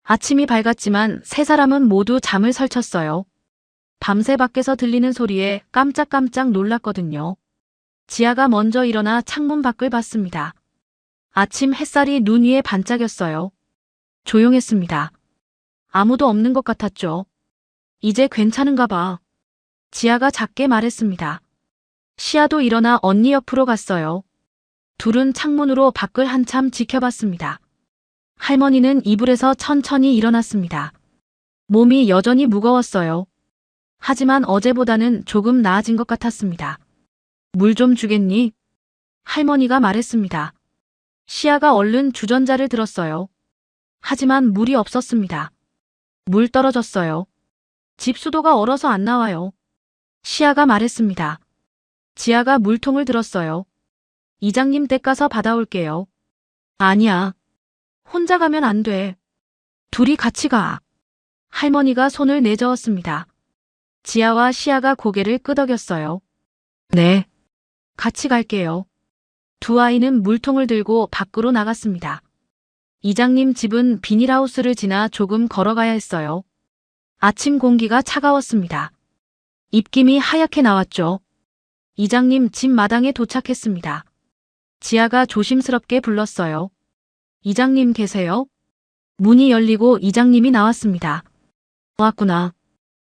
Speaker 2: 아침이 밝았지만 세 사람은 모두 잠을 설쳤어요. 밤새 밖에서 들리는 소리에 깜짝깜짝 놀랐거든요. 지아가 먼저 일어나 창문 밖을 봤습니다. 아침 햇살이 눈 위에 반짝였어요. 조용했습니다. 아무도 없는 것 같았죠. 이제 괜찮은가 봐. 지아가 작게 말했습니다. 시아도 일어나 언니 옆으로 갔어요. 둘은 창문으로 밖을 한참 지켜봤습니다. 할머니는 이불에서 천천히 일어났습니다. 몸이 여전히 무거웠어요. 하지만 어제보다는 조금 나아진 것 같았습니다. 물 좀 주겠니? 할머니가 말했습니다. 시아가 얼른 주전자를 들었어요. 하지만 물이 없었습니다. 물 떨어졌어요. 집 수도가 얼어서 안 나와요. 시아가 말했습니다. 지아가 물통을 들었어요. 이장님 댁 가서 받아올게요. 아니야. 혼자 가면 안 돼. 둘이 같이 가. 할머니가 손을 내저었습니다. 지아와 시아가 고개를 끄덕였어요. 네. 같이 갈게요. 두 아이는 물통을 들고 밖으로 나갔습니다. 이장님 집은 비닐하우스를 지나 조금 걸어가야 했어요. 아침 공기가 차가웠습니다. 입김이 하얗게 나왔죠. 이장님 집 마당에 도착했습니다. 지아가 조심스럽게 불렀어요. 이장님 계세요? 문이 열리고 이장님이 나왔습니다. 왔구나.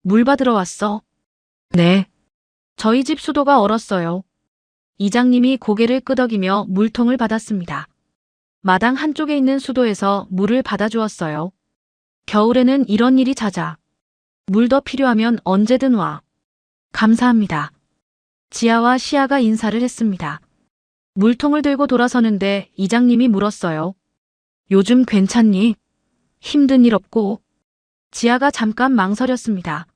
Speaker 2: 물 받으러 왔어. 네. 저희 집 수도가 얼었어요. 이장님이 고개를 끄덕이며 물통을 받았습니다. 마당 한쪽에 있는 수도에서 물을 받아주었어요. 겨울에는 이런 일이 잦아. 물 더 필요하면 언제든 와. 감사합니다. 지아와 시아가 인사를 했습니다. 물통을 들고 돌아서는데 이장님이 물었어요. 요즘 괜찮니? 힘든 일 없고? 지아가 잠깐 망설였습니다.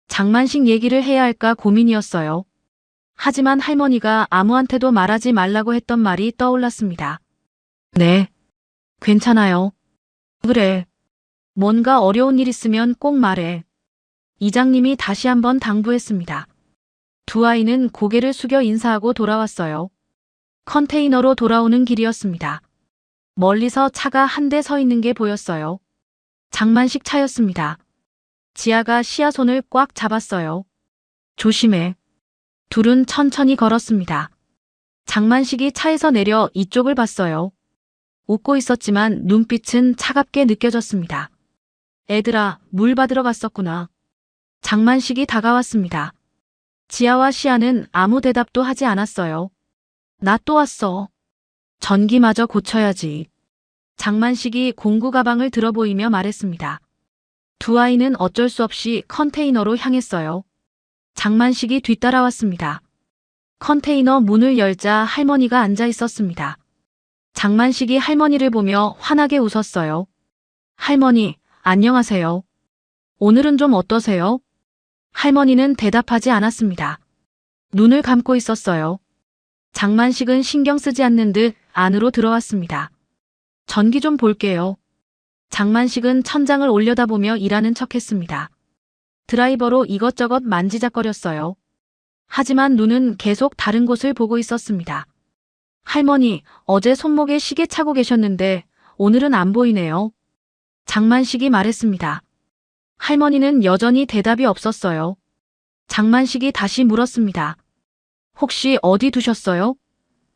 Speaker 2: 장만식 얘기를 해야 할까 고민이었어요. 하지만 할머니가 아무한테도 말하지 말라고 했던 말이 떠올랐습니다. 네, 괜찮아요. 그래. 뭔가 어려운 일 있으면 꼭 말해. 이장님이 다시 한번 당부했습니다. 두 아이는 고개를 숙여 인사하고 돌아왔어요. 컨테이너로 돌아오는 길이었습니다. 멀리서 차가 한 대 서 있는 게 보였어요. 장만식 차였습니다. 지아가 시아 손을 꽉 잡았어요. 조심해. 둘은 천천히 걸었습니다. 장만식이 차에서 내려 이쪽을 봤어요. 웃고 있었지만 눈빛은 차갑게 느껴졌습니다. 애들아, 물 받으러 갔었구나. 장만식이 다가왔습니다. 지아와 시아는 아무 대답도 하지 않았어요. 나 또 왔어. 전기마저 고쳐야지. 장만식이 공구 가방을 들어 보이며 말했습니다. 두 아이는 어쩔 수 없이 컨테이너로 향했어요. 장만식이 뒤따라왔습니다. 컨테이너 문을 열자 할머니가 앉아 있었습니다. 장만식이 할머니를 보며 환하게 웃었어요. 할머니, 안녕하세요. 오늘은 좀 어떠세요? 할머니는 대답하지 않았습니다. 눈을 감고 있었어요. 장만식은 신경 쓰지 않는 듯 안으로 들어왔습니다. 전기 좀 볼게요. 장만식은 천장을 올려다보며 일하는 척했습니다. 드라이버로 이것저것 만지작거렸어요. 하지만 눈은 계속 다른 곳을 보고 있었습니다. 할머니, 어제 손목에 시계 차고 계셨는데 오늘은 안 보이네요. 장만식이 말했습니다. 할머니는 여전히 대답이 없었어요. 장만식이 다시 물었습니다. 혹시 어디 두셨어요?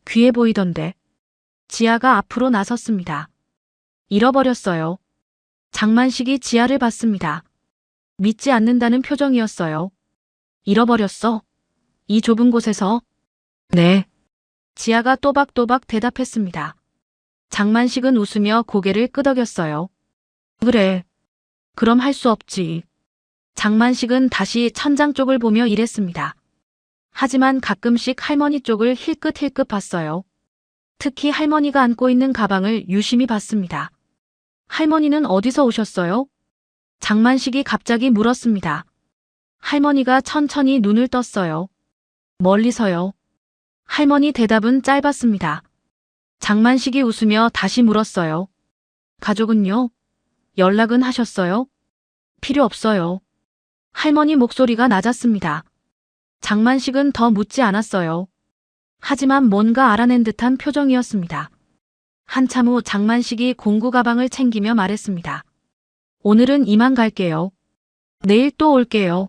Speaker 2: 귀해 보이던데. 지아가 앞으로 나섰습니다. 잃어버렸어요. 장만식이 지아를 봤습니다. 믿지 않는다는 표정이었어요. 잃어버렸어? 이 좁은 곳에서? 네. 지아가 또박또박 대답했습니다. 장만식은 웃으며 고개를 끄덕였어요. 그래. 그럼 할 수 없지. 장만식은 다시 천장 쪽을 보며 일했습니다. 하지만 가끔씩 할머니 쪽을 힐끗힐끗 봤어요. 특히 할머니가 안고 있는 가방을 유심히 봤습니다. 할머니는 어디서 오셨어요? 장만식이 갑자기 물었습니다. 할머니가 천천히 눈을 떴어요. 멀리서요. 할머니 대답은 짧았습니다. 장만식이 웃으며 다시 물었어요. 가족은요? 연락은 하셨어요? 필요 없어요. 할머니 목소리가 낮았습니다. 장만식은 더 묻지 않았어요. 하지만 뭔가 알아낸 듯한 표정이었습니다. 한참 후 장만식이 공구 가방을 챙기며 말했습니다. 오늘은 이만 갈게요. 내일 또 올게요.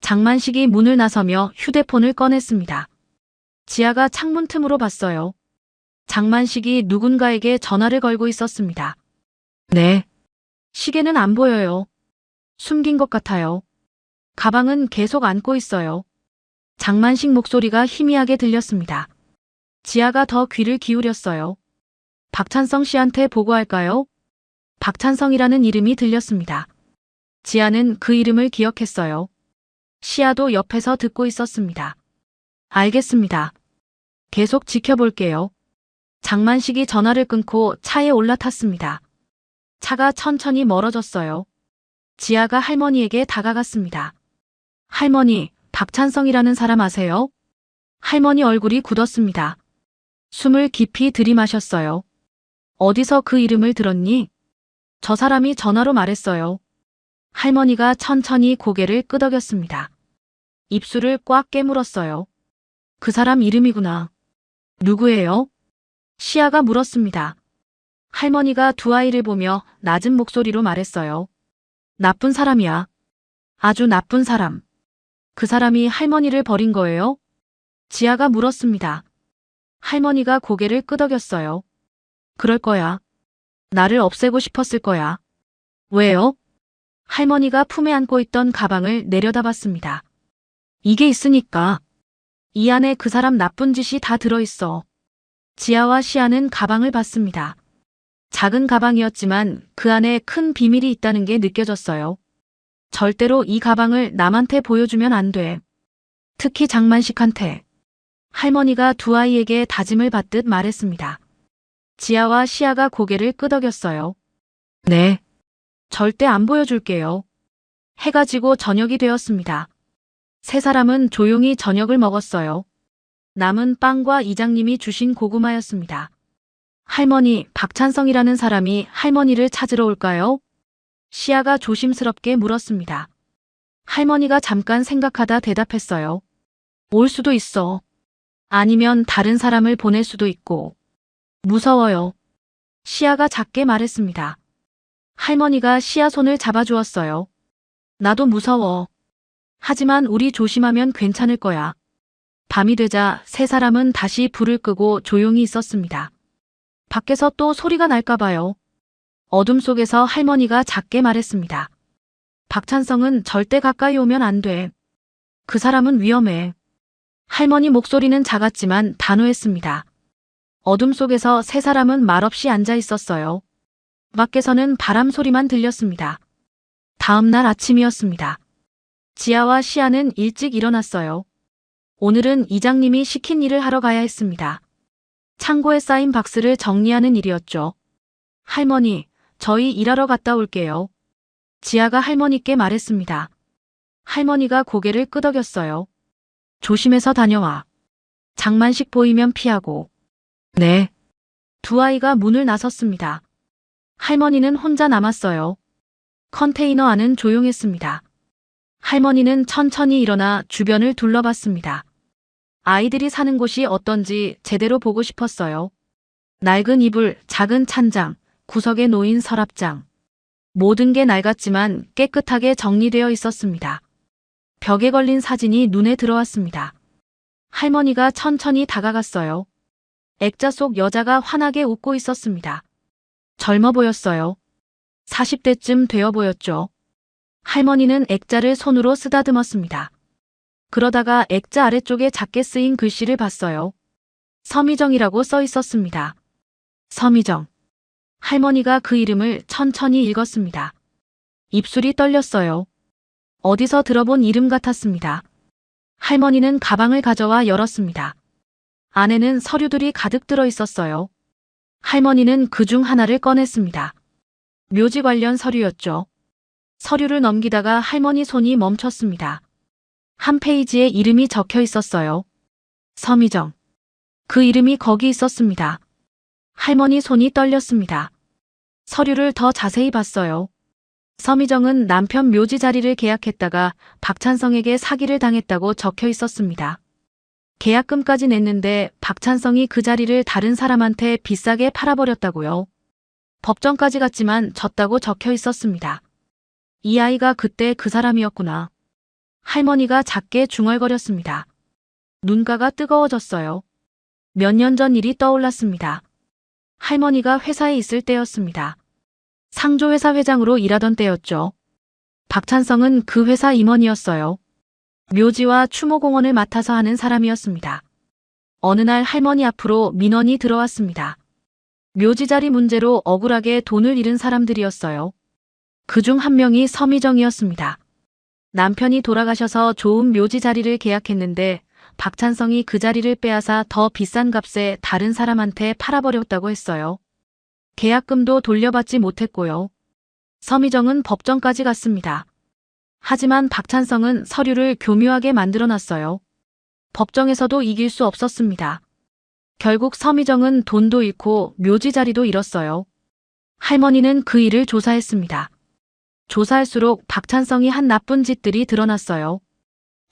Speaker 2: 장만식이 문을 나서며 휴대폰을 꺼냈습니다. 지아가 창문 틈으로 봤어요. 장만식이 누군가에게 전화를 걸고 있었습니다. 네. 시계는 안 보여요. 숨긴 것 같아요. 가방은 계속 안고 있어요. 장만식 목소리가 희미하게 들렸습니다. 지아가 더 귀를 기울였어요. 박찬성 씨한테 보고할까요? 박찬성이라는 이름이 들렸습니다. 지아는 그 이름을 기억했어요. 시아도 옆에서 듣고 있었습니다. 알겠습니다. 계속 지켜볼게요. 장만식이 전화를 끊고 차에 올라탔습니다. 차가 천천히 멀어졌어요. 지아가 할머니에게 다가갔습니다. 할머니, 박찬성이라는 사람 아세요? 할머니 얼굴이 굳었습니다. 숨을 깊이 들이마셨어요. 어디서 그 이름을 들었니? 저 사람이 전화로 말했어요. 할머니가 천천히 고개를 끄덕였습니다. 입술을 꽉 깨물었어요. 그 사람 이름이구나. 누구예요? 시아가 물었습니다. 할머니가 두 아이를 보며 낮은 목소리로 말했어요. 나쁜 사람이야. 아주 나쁜 사람. 그 사람이 할머니를 버린 거예요? 지아가 물었습니다. 할머니가 고개를 끄덕였어요. 그럴 거야. 나를 없애고 싶었을 거야. 왜요? 할머니가 품에 안고 있던 가방을 내려다봤습니다. 이게 있으니까. 이 안에 그 사람 나쁜 짓이 다 들어있어. 지아와 시아는 가방을 봤습니다. 작은 가방이었지만 그 안에 큰 비밀이 있다는 게 느껴졌어요. 절대로 이 가방을 남한테 보여주면 안 돼. 특히 장만식한테. 할머니가 두 아이에게 다짐을 받듯 말했습니다. 지아와 시아가 고개를 끄덕였어요. 네. 절대 안 보여줄게요. 해가 지고 저녁이 되었습니다. 세 사람은 조용히 저녁을 먹었어요. 남은 빵과 이장님이 주신 고구마였습니다. 할머니, 박찬성이라는 사람이 할머니를 찾으러 올까요? 시아가 조심스럽게 물었습니다. 할머니가 잠깐 생각하다 대답했어요. 올 수도 있어. 아니면 다른 사람을 보낼 수도 있고. 무서워요. 시아가 작게 말했습니다. 할머니가 시아 손을 잡아주었어요. 나도 무서워. 하지만 우리 조심하면 괜찮을 거야. 밤이 되자 세 사람은 다시 불을 끄고 조용히 있었습니다. 밖에서 또 소리가 날까 봐요. 어둠 속에서 할머니가 작게 말했습니다. 박찬성은 절대 가까이 오면 안 돼. 그 사람은 위험해. 할머니 목소리는 작았지만 단호했습니다. 어둠 속에서 세 사람은 말없이 앉아 있었어요. 밖에서는 바람 소리만 들렸습니다. 다음 날 아침이었습니다. 지아와 시아는 일찍 일어났어요. 오늘은 이장님이 시킨 일을 하러 가야 했습니다. 창고에 쌓인 박스를 정리하는 일이었죠. 할머니, 저희 일하러 갔다 올게요. 지아가 할머니께 말했습니다. 할머니가 고개를 끄덕였어요. 조심해서 다녀와. 장만식 보이면 피하고. 네. 두 아이가 문을 나섰습니다. 할머니는 혼자 남았어요. 컨테이너 안은 조용했습니다. 할머니는 천천히 일어나 주변을 둘러봤습니다. 아이들이 사는 곳이 어떤지 제대로 보고 싶었어요. 낡은 이불, 작은 찬장, 구석에 놓인 서랍장. 모든 게 낡았지만 깨끗하게 정리되어 있었습니다. 벽에 걸린 사진이 눈에 들어왔습니다. 할머니가 천천히 다가갔어요. 액자 속 여자가 환하게 웃고 있었습니다. 젊어 보였어요. 40대쯤 되어 보였죠. 할머니는 액자를 손으로 쓰다듬었습니다. 그러다가 액자 아래쪽에 작게 쓰인 글씨를 봤어요. 서미정이라고 써 있었습니다. 서미정. 할머니가 그 이름을 천천히 읽었습니다. 입술이 떨렸어요. 어디서 들어본 이름 같았습니다. 할머니는 가방을 가져와 열었습니다. 안에는 서류들이 가득 들어 있었어요. 할머니는 그중 하나를 꺼냈습니다. 묘지 관련 서류였죠. 서류를 넘기다가 할머니 손이 멈췄습니다. 한 페이지에 이름이 적혀 있었어요. 서미정. 그 이름이 거기 있었습니다. 할머니 손이 떨렸습니다. 서류를 더 자세히 봤어요. 서미정은 남편 묘지 자리를 계약했다가 박찬성에게 사기를 당했다고 적혀 있었습니다. 계약금까지 냈는데 박찬성이 그 자리를 다른 사람한테 비싸게 팔아버렸다고요. 법정까지 갔지만 졌다고 적혀 있었습니다. 이 아이가 그때 그 사람이었구나. 할머니가 작게 중얼거렸습니다. 눈가가 뜨거워졌어요. 몇 년 전 일이 떠올랐습니다. 할머니가 회사에 있을 때였습니다. 상조회사 회장으로 일하던 때였죠. 박찬성은 그 회사 임원이었어요. 묘지와 추모공원을 맡아서 하는 사람이었습니다. 어느 날 할머니 앞으로 민원이 들어왔습니다. 묘지 자리 문제로 억울하게 돈을 잃은 사람들이었어요. 그중 한 명이 서미정이었습니다. 남편이 돌아가셔서 좋은 묘지 자리를 계약했는데 박찬성이 그 자리를 빼앗아 더 비싼 값에 다른 사람한테 팔아버렸다고 했어요. 계약금도 돌려받지 못했고요. 서미정은 법정까지 갔습니다. 하지만 박찬성은 서류를 교묘하게 만들어놨어요. 법정에서도 이길 수 없었습니다. 결국 서미정은 돈도 잃고 묘지 자리도 잃었어요. 할머니는 그 일을 조사했습니다. 조사할수록 박찬성이 한 나쁜 짓들이 드러났어요.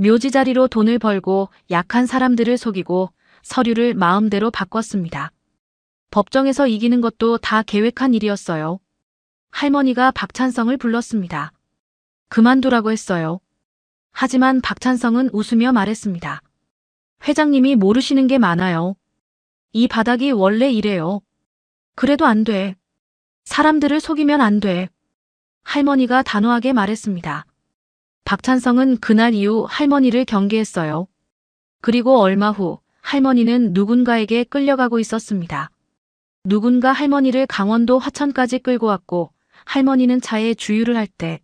Speaker 2: 묘지 자리로 돈을 벌고 약한 사람들을 속이고 서류를 마음대로 바꿨습니다. 법정에서 이기는 것도 다 계획한 일이었어요. 할머니가 박찬성을 불렀습니다. 그만두라고 했어요. 하지만 박찬성은 웃으며 말했습니다. 회장님이 모르시는 게 많아요. 이 바닥이 원래 이래요. 그래도 안 돼. 사람들을 속이면 안 돼. 할머니가 단호하게 말했습니다. 박찬성은 그날 이후 할머니를 경계했어요. 그리고 얼마 후 할머니는 누군가에게 끌려가고 있었습니다. 누군가 할머니를 강원도 화천까지 끌고 왔고 할머니는 차에 주유를 할 때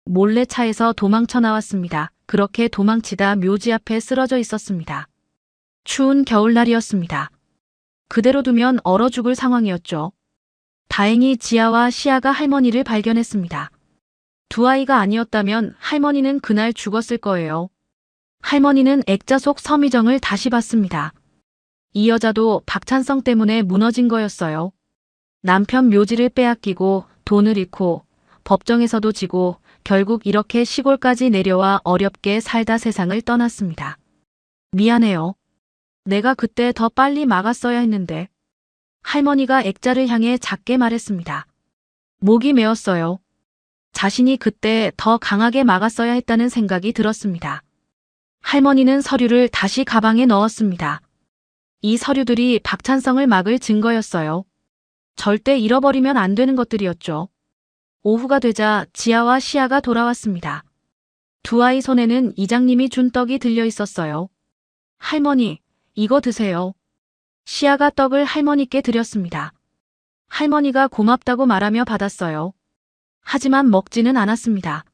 Speaker 2: 몰래 차에서 도망쳐 나왔습니다. 그렇게 도망치다 묘지 앞에 쓰러져 있었습니다. 추운 겨울날이었습니다. 그대로 두면 얼어 죽을 상황이었죠. 다행히 지아와 시아가 할머니를 발견했습니다. 두 아이가 아니었다면 할머니는 그날 죽었을 거예요. 할머니는 액자 속 서미정을 다시 봤습니다. 이 여자도 박찬성 때문에 무너진 거였어요. 남편 묘지를 빼앗기고 돈을 잃고 법정에서도 지고 결국 이렇게 시골까지 내려와 어렵게 살다 세상을 떠났습니다. 미안해요. 내가 그때 더 빨리 막았어야 했는데. 할머니가 액자를 향해 작게 말했습니다. 목이 메었어요. 자신이 그때 더 강하게 막았어야 했다는 생각이 들었습니다. 할머니는 서류를 다시 가방에 넣었습니다. 이 서류들이 박찬성을 막을 증거였어요. 절대 잃어버리면 안 되는 것들이었죠. 오후가 되자 지아와 시아가 돌아왔습니다. 두 아이 손에는 이장님이 준 떡이 들려 있었어요. 할머니, 이거 드세요. 시아가 떡을 할머니께 드렸습니다. 할머니가 고맙다고 말하며 받았어요. 하지만 먹지는 않았습니다.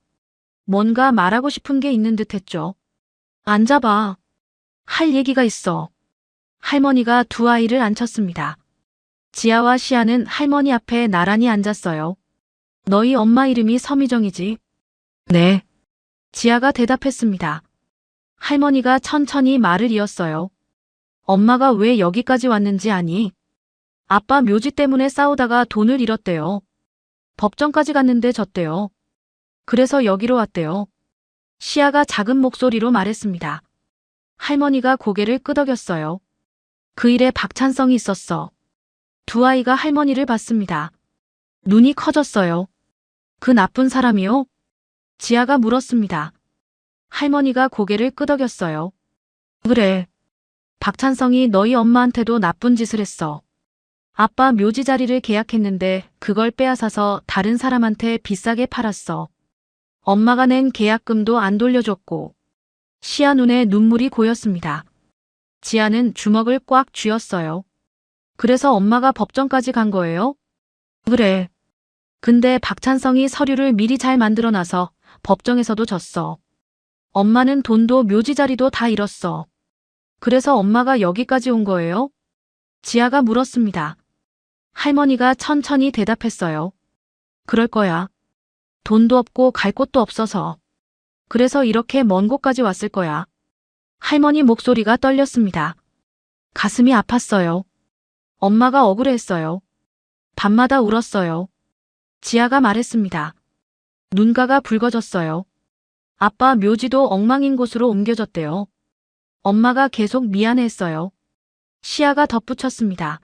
Speaker 2: 뭔가 말하고 싶은 게 있는 듯 했죠. 앉아봐. 할 얘기가 있어. 할머니가 두 아이를 앉혔습니다. 지아와 시아는 할머니 앞에 나란히 앉았어요. 너희 엄마 이름이 서미정이지? 네. 지아가 대답했습니다. 할머니가 천천히 말을 이었어요. 엄마가 왜 여기까지 왔는지 아니? 아빠 묘지 때문에 싸우다가 돈을 잃었대요. 법정까지 갔는데 졌대요. 그래서 여기로 왔대요. 시아가 작은 목소리로 말했습니다. 할머니가 고개를 끄덕였어요. 그 일에 박찬성이 있었어. 두 아이가 할머니를 봤습니다. 눈이 커졌어요. 그 나쁜 사람이요? 지아가 물었습니다. 할머니가 고개를 끄덕였어요. 그래. 박찬성이 너희 엄마한테도 나쁜 짓을 했어. 아빠 묘지 자리를 계약했는데 그걸 빼앗아서 다른 사람한테 비싸게 팔았어. 엄마가 낸 계약금도 안 돌려줬고. 시아 눈에 눈물이 고였습니다. 지아는 주먹을 꽉 쥐었어요. 그래서 엄마가 법정까지 간 거예요? 그래. 근데 박찬성이 서류를 미리 잘 만들어놔서 법정에서도 졌어. 엄마는 돈도 묘지 자리도 다 잃었어. 그래서 엄마가 여기까지 온 거예요? 지아가 물었습니다. 할머니가 천천히 대답했어요. 그럴 거야. 돈도 없고 갈 곳도 없어서. 그래서 이렇게 먼 곳까지 왔을 거야. 할머니 목소리가 떨렸습니다. 가슴이 아팠어요. 엄마가 억울했어요. 밤마다 울었어요. 지아가 말했습니다. 눈가가 붉어졌어요. 아빠 묘지도 엉망인 곳으로 옮겨졌대요. 엄마가 계속 미안해했어요. 시아가 덧붙였습니다.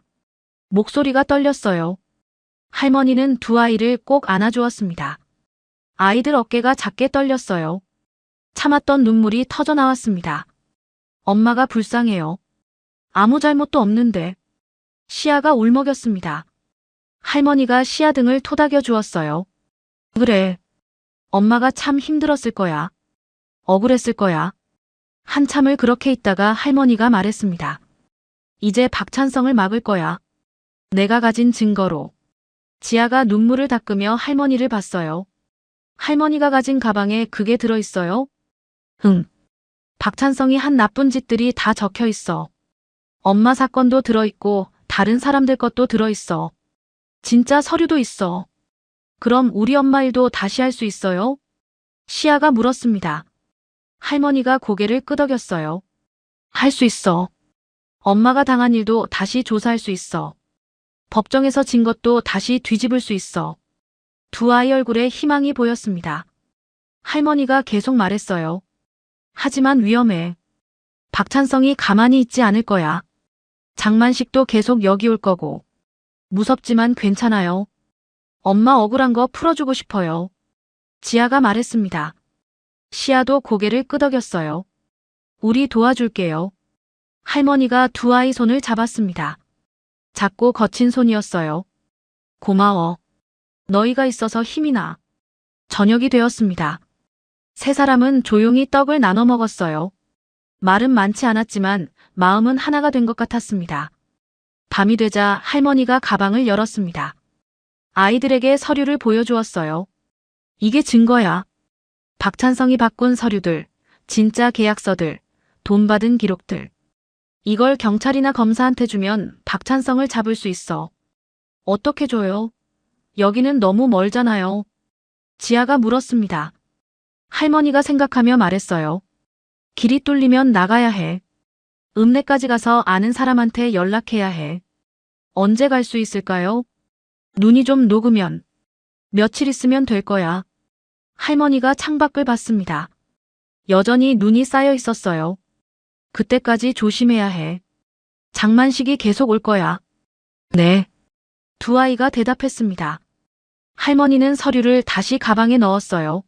Speaker 2: 목소리가 떨렸어요. 할머니는 두 아이를 꼭 안아주었습니다. 아이들 어깨가 작게 떨렸어요. 참았던 눈물이 터져나왔습니다. 엄마가 불쌍해요. 아무 잘못도 없는데. 시아가 울먹였습니다. 할머니가 시아 등을 토닥여 주었어요. 그래. 엄마가 참 힘들었을 거야. 억울했을 거야. 한참을 그렇게 있다가 할머니가 말했습니다. 이제 박찬성을 막을 거야. 내가 가진 증거로. 지아가 눈물을 닦으며 할머니를 봤어요. 할머니가 가진 가방에 그게 들어있어요? 응. 박찬성이 한 나쁜 짓들이 다 적혀 있어. 엄마 사건도 들어있고 다른 사람들 것도 들어있어. 진짜 서류도 있어. 그럼 우리 엄마 일도 다시 할 수 있어요? 시아가 물었습니다. 할머니가 고개를 끄덕였어요. 할 수 있어. 엄마가 당한 일도 다시 조사할 수 있어. 법정에서 진 것도 다시 뒤집을 수 있어. 두 아이 얼굴에 희망이 보였습니다. 할머니가 계속 말했어요. 하지만 위험해. 박찬성이 가만히 있지 않을 거야. 장만식도 계속 여기 올 거고. 무섭지만 괜찮아요. 엄마 억울한 거 풀어주고 싶어요. 지아가 말했습니다. 시아도 고개를 끄덕였어요. 우리 도와줄게요. 할머니가 두 아이 손을 잡았습니다. 작고 거친 손이었어요. 고마워. 너희가 있어서 힘이 나. 저녁이 되었습니다. 세 사람은 조용히 떡을 나눠 먹었어요. 말은 많지 않았지만 마음은 하나가 된 것 같았습니다. 밤이 되자 할머니가 가방을 열었습니다. 아이들에게 서류를 보여주었어요. 이게 증거야. 박찬성이 바꾼 서류들, 진짜 계약서들, 돈 받은 기록들. 이걸 경찰이나 검사한테 주면 박찬성을 잡을 수 있어. 어떻게 줘요? 여기는 너무 멀잖아요. 지아가 물었습니다. 할머니가 생각하며 말했어요. 길이 뚫리면 나가야 해. 읍내까지 가서 아는 사람한테 연락해야 해. 언제 갈 수 있을까요? 눈이 좀 녹으면. 며칠 있으면 될 거야. 할머니가 창밖을 봤습니다. 여전히 눈이 쌓여 있었어요. 그때까지 조심해야 해. 장만식이 계속 올 거야. 네. 두 아이가 대답했습니다. 할머니는 서류를 다시 가방에 넣었어요.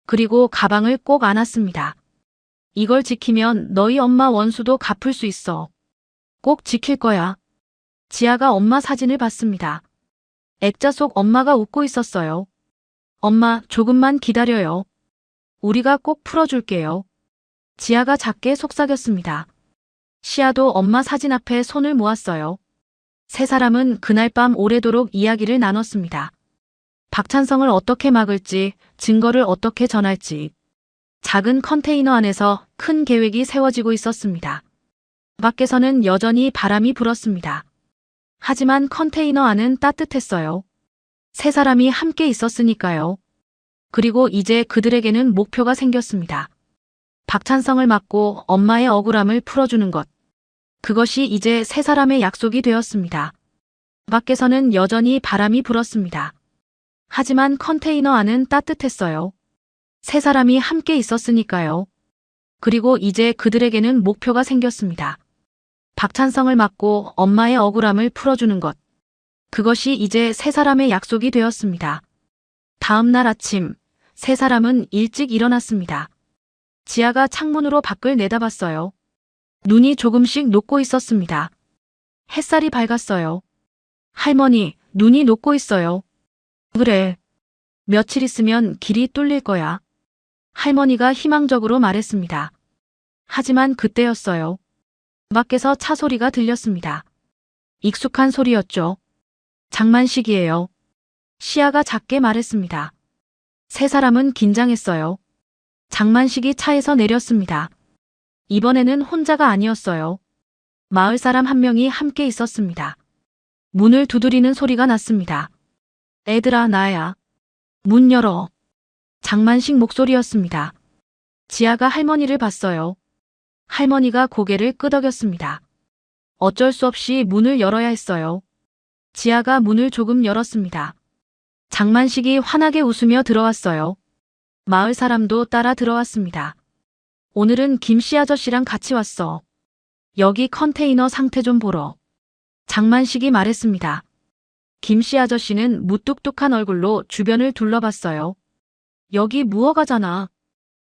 Speaker 2: 그리고 가방을 꼭 안았습니다. 이걸 지키면 너희 엄마 원수도 갚을 수 있어. 꼭 지킬 거야. 지아가 엄마 사진을 봤습니다. 액자 속 엄마가 웃고 있었어요. 엄마, 조금만 기다려요. 우리가 꼭 풀어줄게요. 지아가 작게 속삭였습니다. 시아도 엄마 사진 앞에 손을 모았어요. 세 사람은 그날 밤 오래도록 이야기를 나눴습니다. 박찬성을 어떻게 막을지, 증거를 어떻게 전할지. 작은 컨테이너 안에서 큰 계획이 세워지고 있었습니다. 밖에서는 여전히 바람이 불었습니다. 하지만 컨테이너 안은 따뜻했어요. 세 사람이 함께 있었으니까요. 그리고 이제 그들에게는 목표가 생겼습니다. 박찬성을 막고 엄마의 억울함을 풀어주는 것. 그것이 이제 세 사람의 약속이 되었습니다. 밖에서는 여전히 바람이 불었습니다. 하지만 컨테이너 안은 따뜻했어요. 세 사람이 함께 있었으니까요. 그리고 이제 그들에게는 목표가 생겼습니다. 박찬성을 막고 엄마의 억울함을 풀어주는 것. 그것이 이제 세 사람의 약속이 되었습니다. 다음 날 아침, 세 사람은 일찍 일어났습니다. 지아가 창문으로 밖을 내다봤어요. 눈이 조금씩 녹고 있었습니다. 햇살이 밝았어요. 할머니, 눈이 녹고 있어요. 그래. 며칠 있으면 길이 뚫릴 거야. 할머니가 희망적으로 말했습니다. 하지만 그때였어요. 밖에서 차 소리가 들렸습니다. 익숙한 소리였죠. 장만식이에요. 시아가 작게 말했습니다. 세 사람은 긴장했어요. 장만식이 차에서 내렸습니다. 이번에는 혼자가 아니었어요. 마을 사람 한 명이 함께 있었습니다. 문을 두드리는 소리가 났습니다. 애들아, 나야. 문 열어. 장만식 목소리였습니다. 지아가 할머니를 봤어요. 할머니가 고개를 끄덕였습니다. 어쩔 수 없이 문을 열어야 했어요. 지아가 문을 조금 열었습니다. 장만식이 환하게 웃으며 들어왔어요. 마을 사람도 따라 들어왔습니다. 오늘은 김씨 아저씨랑 같이 왔어. 여기 컨테이너 상태 좀 보러. 장만식이 말했습니다. 김씨 아저씨는 무뚝뚝한 얼굴로 주변을 둘러봤어요. 여기 무허가잖아.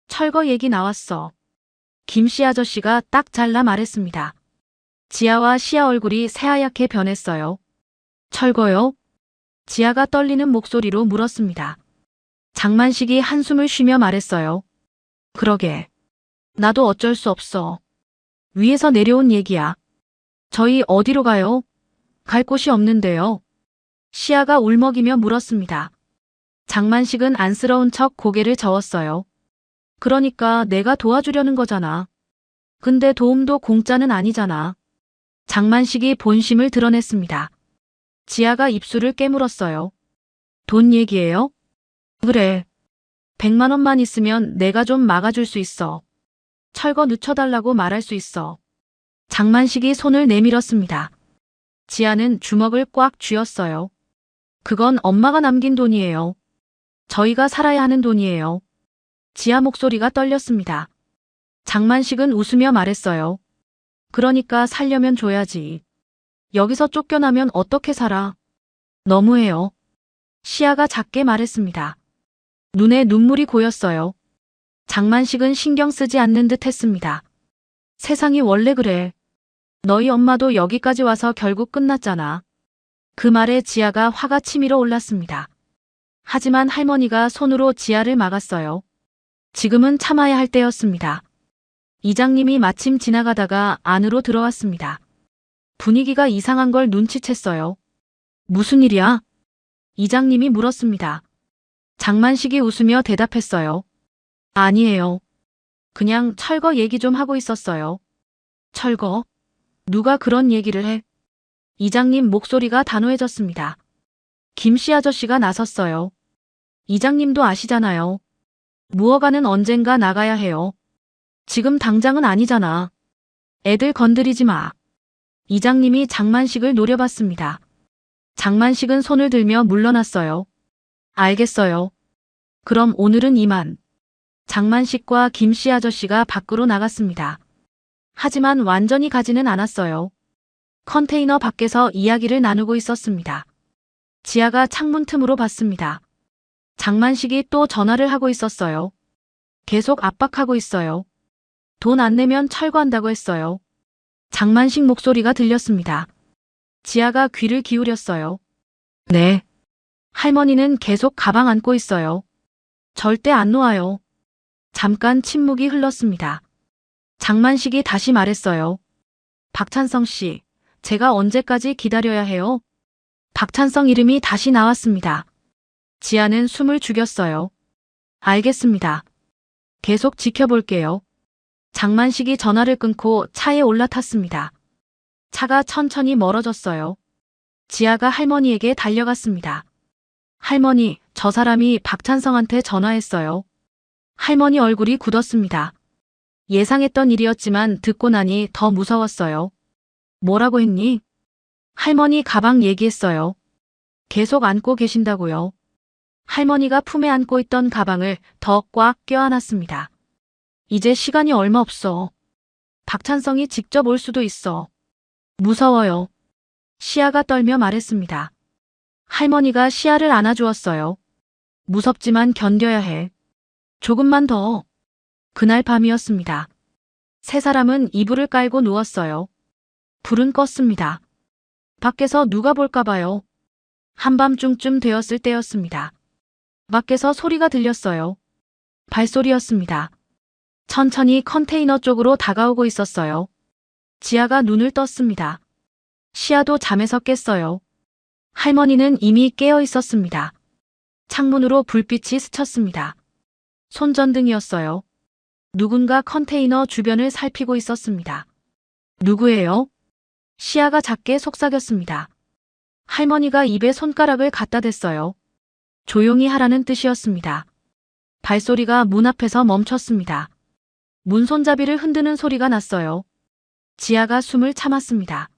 Speaker 2: 철거 얘기 나왔어. 김씨 아저씨가 딱 잘라 말했습니다. 지아와 시아 얼굴이 새하얗게 변했어요. 철거요? 지아가 떨리는 목소리로 물었습니다. 장만식이 한숨을 쉬며 말했어요. 그러게. 나도 어쩔 수 없어. 위에서 내려온 얘기야. 저희 어디로 가요? 갈 곳이 없는데요. 시아가 울먹이며 물었습니다. 장만식은 안쓰러운 척 고개를 저었어요. 그러니까 내가 도와주려는 거잖아. 근데 도움도 공짜는 아니잖아. 장만식이 본심을 드러냈습니다. 지아가 입술을 깨물었어요. 돈 얘기예요? 그래. 100만 원만 있으면 내가 좀 막아줄 수 있어. 철거 늦춰달라고 말할 수 있어. 장만식이 손을 내밀었습니다. 지아는 주먹을 꽉 쥐었어요. 그건 엄마가 남긴 돈이에요. 저희가 살아야 하는 돈이에요. 지아 목소리가 떨렸습니다. 장만식은 웃으며 말했어요. 그러니까 살려면 줘야지. 여기서 쫓겨나면 어떻게 살아? 너무해요. 시아가 작게 말했습니다. 눈에 눈물이 고였어요. 장만식은 신경 쓰지 않는 듯 했습니다. 세상이 원래 그래. 너희 엄마도 여기까지 와서 결국 끝났잖아. 그 말에 지아가 화가 치밀어 올랐습니다. 하지만 할머니가 손으로 지아를 막았어요. 지금은 참아야 할 때였습니다. 이장님이 마침 지나가다가 안으로 들어왔습니다. 분위기가 이상한 걸 눈치챘어요. 무슨 일이야? 이장님이 물었습니다. 장만식이 웃으며 대답했어요. 아니에요. 그냥 철거 얘기 좀 하고 있었어요. 철거? 누가 그런 얘기를 해? 이장님 목소리가 단호해졌습니다. 김씨 아저씨가 나섰어요. 이장님도 아시잖아요. 무허가는 언젠가 나가야 해요. 지금 당장은 아니잖아. 애들 건드리지 마. 이장님이 장만식을 노려봤습니다. 장만식은 손을 들며 물러났어요. 알겠어요. 그럼 오늘은 이만. 장만식과 김씨 아저씨가 밖으로 나갔습니다. 하지만 완전히 가지는 않았어요. 컨테이너 밖에서 이야기를 나누고 있었습니다. 지아가 창문 틈으로 봤습니다. 장만식이 또 전화를 하고 있었어요. 계속 압박하고 있어요. 돈 안 내면 철거한다고 했어요. 장만식 목소리가 들렸습니다. 지아가 귀를 기울였어요. 네. 할머니는 계속 가방 안고 있어요. 절대 안 놓아요. 잠깐 침묵이 흘렀습니다. 장만식이 다시 말했어요. 박찬성 씨, 제가 언제까지 기다려야 해요? 박찬성 이름이 다시 나왔습니다. 지아는 숨을 죽였어요. 알겠습니다. 계속 지켜볼게요. 장만식이 전화를 끊고 차에 올라탔습니다. 차가 천천히 멀어졌어요. 지아가 할머니에게 달려갔습니다. 할머니, 저 사람이 박찬성한테 전화했어요. 할머니 얼굴이 굳었습니다. 예상했던 일이었지만 듣고 나니 더 무서웠어요. 뭐라고 했니? 할머니 가방 얘기했어요. 계속 안고 계신다고요. 할머니가 품에 안고 있던 가방을 더 꽉 껴안았습니다. 이제 시간이 얼마 없어. 박찬성이 직접 올 수도 있어. 무서워요. 시아가 떨며 말했습니다. 할머니가 시아를 안아주었어요. 무섭지만 견뎌야 해. 조금만 더. 그날 밤이었습니다. 세 사람은 이불을 깔고 누웠어요. 불은 껐습니다. 밖에서 누가 볼까 봐요. 한밤중쯤 되었을 때였습니다. 밖에서 소리가 들렸어요. 발소리였습니다. 천천히 컨테이너 쪽으로 다가오고 있었어요. 지아가 눈을 떴습니다. 시아도 잠에서 깼어요. 할머니는 이미 깨어 있었습니다. 창문으로 불빛이 스쳤습니다. 손전등이었어요. 누군가 컨테이너 주변을 살피고 있었습니다. 누구예요? 시아가 작게 속삭였습니다. 할머니가 입에 손가락을 갖다 댔어요. 조용히 하라는 뜻이었습니다. 발소리가 문 앞에서 멈췄습니다. 문 손잡이를 흔드는 소리가 났어요. 지아가 숨을 참았습니다.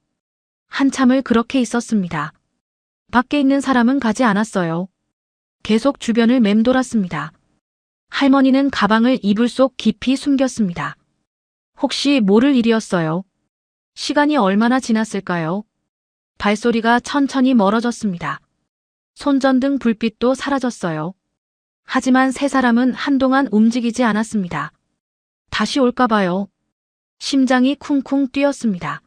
Speaker 2: 한참을 그렇게 있었습니다. 밖에 있는 사람은 가지 않았어요. 계속 주변을 맴돌았습니다. 할머니는 가방을 이불 속 깊이 숨겼습니다. 혹시 모를 일이었어요. 시간이 얼마나 지났을까요? 발소리가 천천히 멀어졌습니다. 손전등 불빛도 사라졌어요. 하지만 세 사람은 한동안 움직이지 않았습니다. 다시 올까 봐요. 심장이 쿵쿵 뛰었습니다.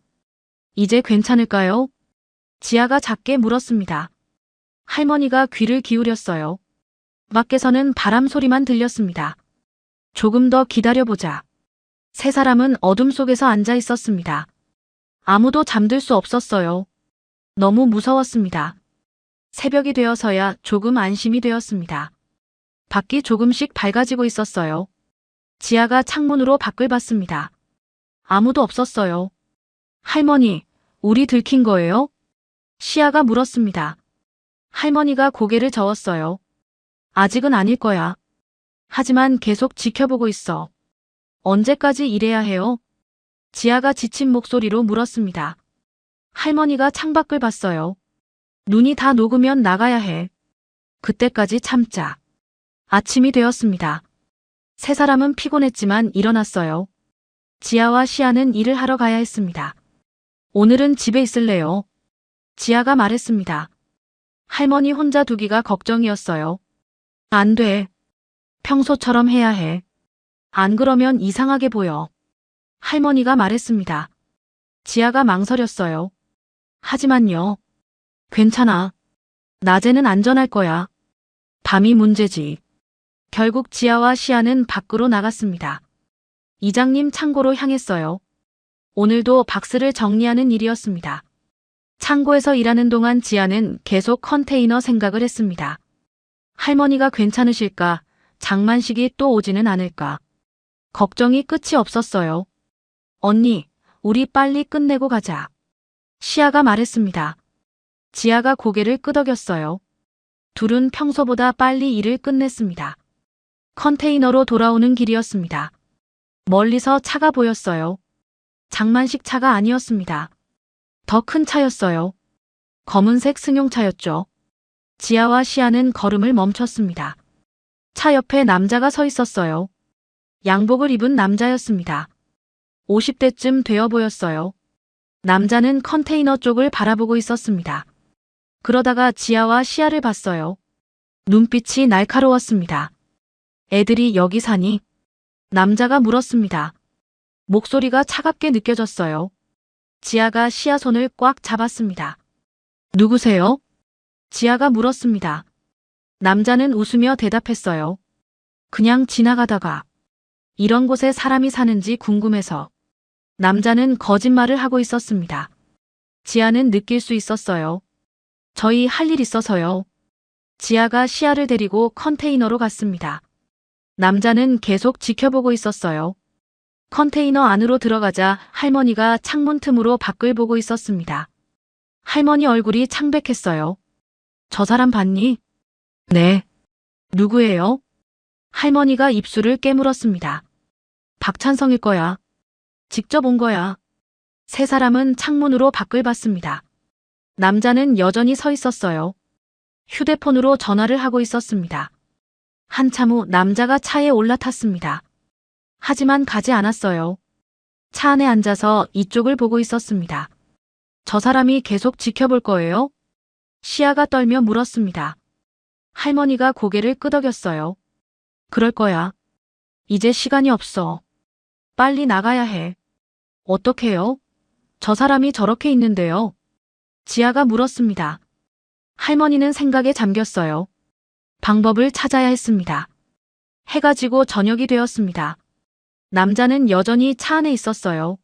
Speaker 2: 이제 괜찮을까요? 지아가 작게 물었습니다. 할머니가 귀를 기울였어요. 밖에서는 바람 소리만 들렸습니다. 조금 더 기다려보자. 세 사람은 어둠 속에서 앉아 있었습니다. 아무도 잠들 수 없었어요. 너무 무서웠습니다. 새벽이 되어서야 조금 안심이 되었습니다. 밖이 조금씩 밝아지고 있었어요. 지아가 창문으로 밖을 봤습니다. 아무도 없었어요. 할머니, 우리 들킨 거예요? 시아가 물었습니다. 할머니가 고개를 저었어요. 아직은 아닐 거야. 하지만 계속 지켜보고 있어. 언제까지 이래야 해요? 지아가 지친 목소리로 물었습니다. 할머니가 창밖을 봤어요. 눈이 다 녹으면 나가야 해. 그때까지 참자. 아침이 되었습니다. 세 사람은 피곤했지만 일어났어요. 지아와 시아는 일을 하러 가야 했습니다. 오늘은 집에 있을래요. 지아가 말했습니다. 할머니 혼자 두기가 걱정이었어요. 안 돼. 평소처럼 해야 해. 안 그러면 이상하게 보여. 할머니가 말했습니다. 지아가 망설였어요. 하지만요. 괜찮아. 낮에는 안전할 거야. 밤이 문제지. 결국 지아와 시아는 밖으로 나갔습니다. 이장님 창고로 향했어요. 오늘도 박스를 정리하는 일이었습니다. 창고에서 일하는 동안 지아는 계속 컨테이너 생각을 했습니다. 할머니가 괜찮으실까? 장만식이 또 오지는 않을까? 걱정이 끝이 없었어요. 언니, 우리 빨리 끝내고 가자. 시아가 말했습니다. 지아가 고개를 끄덕였어요. 둘은 평소보다 빨리 일을 끝냈습니다. 컨테이너로 돌아오는 길이었습니다. 멀리서 차가 보였어요. 장만식 차가 아니었습니다. 더 큰 차였어요. 검은색 승용차였죠. 지아와 시아는 걸음을 멈췄습니다. 차 옆에 남자가 서 있었어요. 양복을 입은 남자였습니다. 50대쯤 되어 보였어요. 남자는 컨테이너 쪽을 바라보고 있었습니다. 그러다가 지아와 시아를 봤어요. 눈빛이 날카로웠습니다. 애들이 여기 사니? 남자가 물었습니다. 목소리가 차갑게 느껴졌어요. 지아가 시아 손을 꽉 잡았습니다. 누구세요? 지아가 물었습니다. 남자는 웃으며 대답했어요. 그냥 지나가다가. 이런 곳에 사람이 사는지 궁금해서. 남자는 거짓말을 하고 있었습니다. 지아는 느낄 수 있었어요. 저희 할 일 있어서요. 지아가 시아를 데리고 컨테이너로 갔습니다. 남자는 계속 지켜보고 있었어요. 컨테이너 안으로 들어가자 할머니가 창문 틈으로 밖을 보고 있었습니다. 할머니 얼굴이 창백했어요. 저 사람 봤니? 네. 누구예요? 할머니가 입술을 깨물었습니다. 박찬성일 거야. 직접 온 거야. 세 사람은 창문으로 밖을 봤습니다. 남자는 여전히 서 있었어요. 휴대폰으로 전화를 하고 있었습니다. 한참 후 남자가 차에 올라탔습니다. 하지만 가지 않았어요. 차 안에 앉아서 이쪽을 보고 있었습니다. 저 사람이 계속 지켜볼 거예요? 시아가 떨며 물었습니다. 할머니가 고개를 끄덕였어요. 그럴 거야. 이제 시간이 없어. 빨리 나가야 해. 어떡해요? 저 사람이 저렇게 있는데요. 지아가 물었습니다. 할머니는 생각에 잠겼어요. 방법을 찾아야 했습니다. 해가 지고 저녁이 되었습니다. 남자는 여전히 차 안에 있었어요.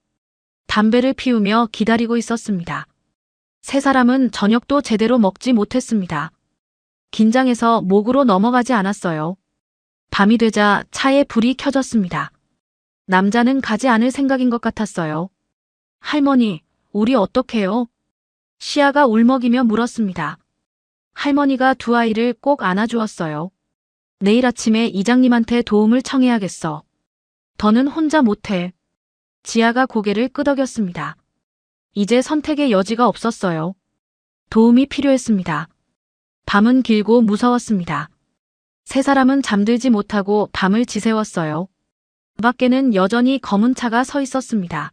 Speaker 2: 담배를 피우며 기다리고 있었습니다. 세 사람은 저녁도 제대로 먹지 못했습니다. 긴장해서 목으로 넘어가지 않았어요. 밤이 되자 차에 불이 켜졌습니다. 남자는 가지 않을 생각인 것 같았어요. 할머니, 우리 어떡해요? 시아가 울먹이며 물었습니다. 할머니가 두 아이를 꼭 안아주었어요. 내일 아침에 이장님한테 도움을 청해야겠어. 더는 혼자 못해. 지아가 고개를 끄덕였습니다. 이제 선택의 여지가 없었어요. 도움이 필요했습니다. 밤은 길고 무서웠습니다. 세 사람은 잠들지 못하고 밤을 지새웠어요. 밖에는 여전히 검은 차가 서 있었습니다.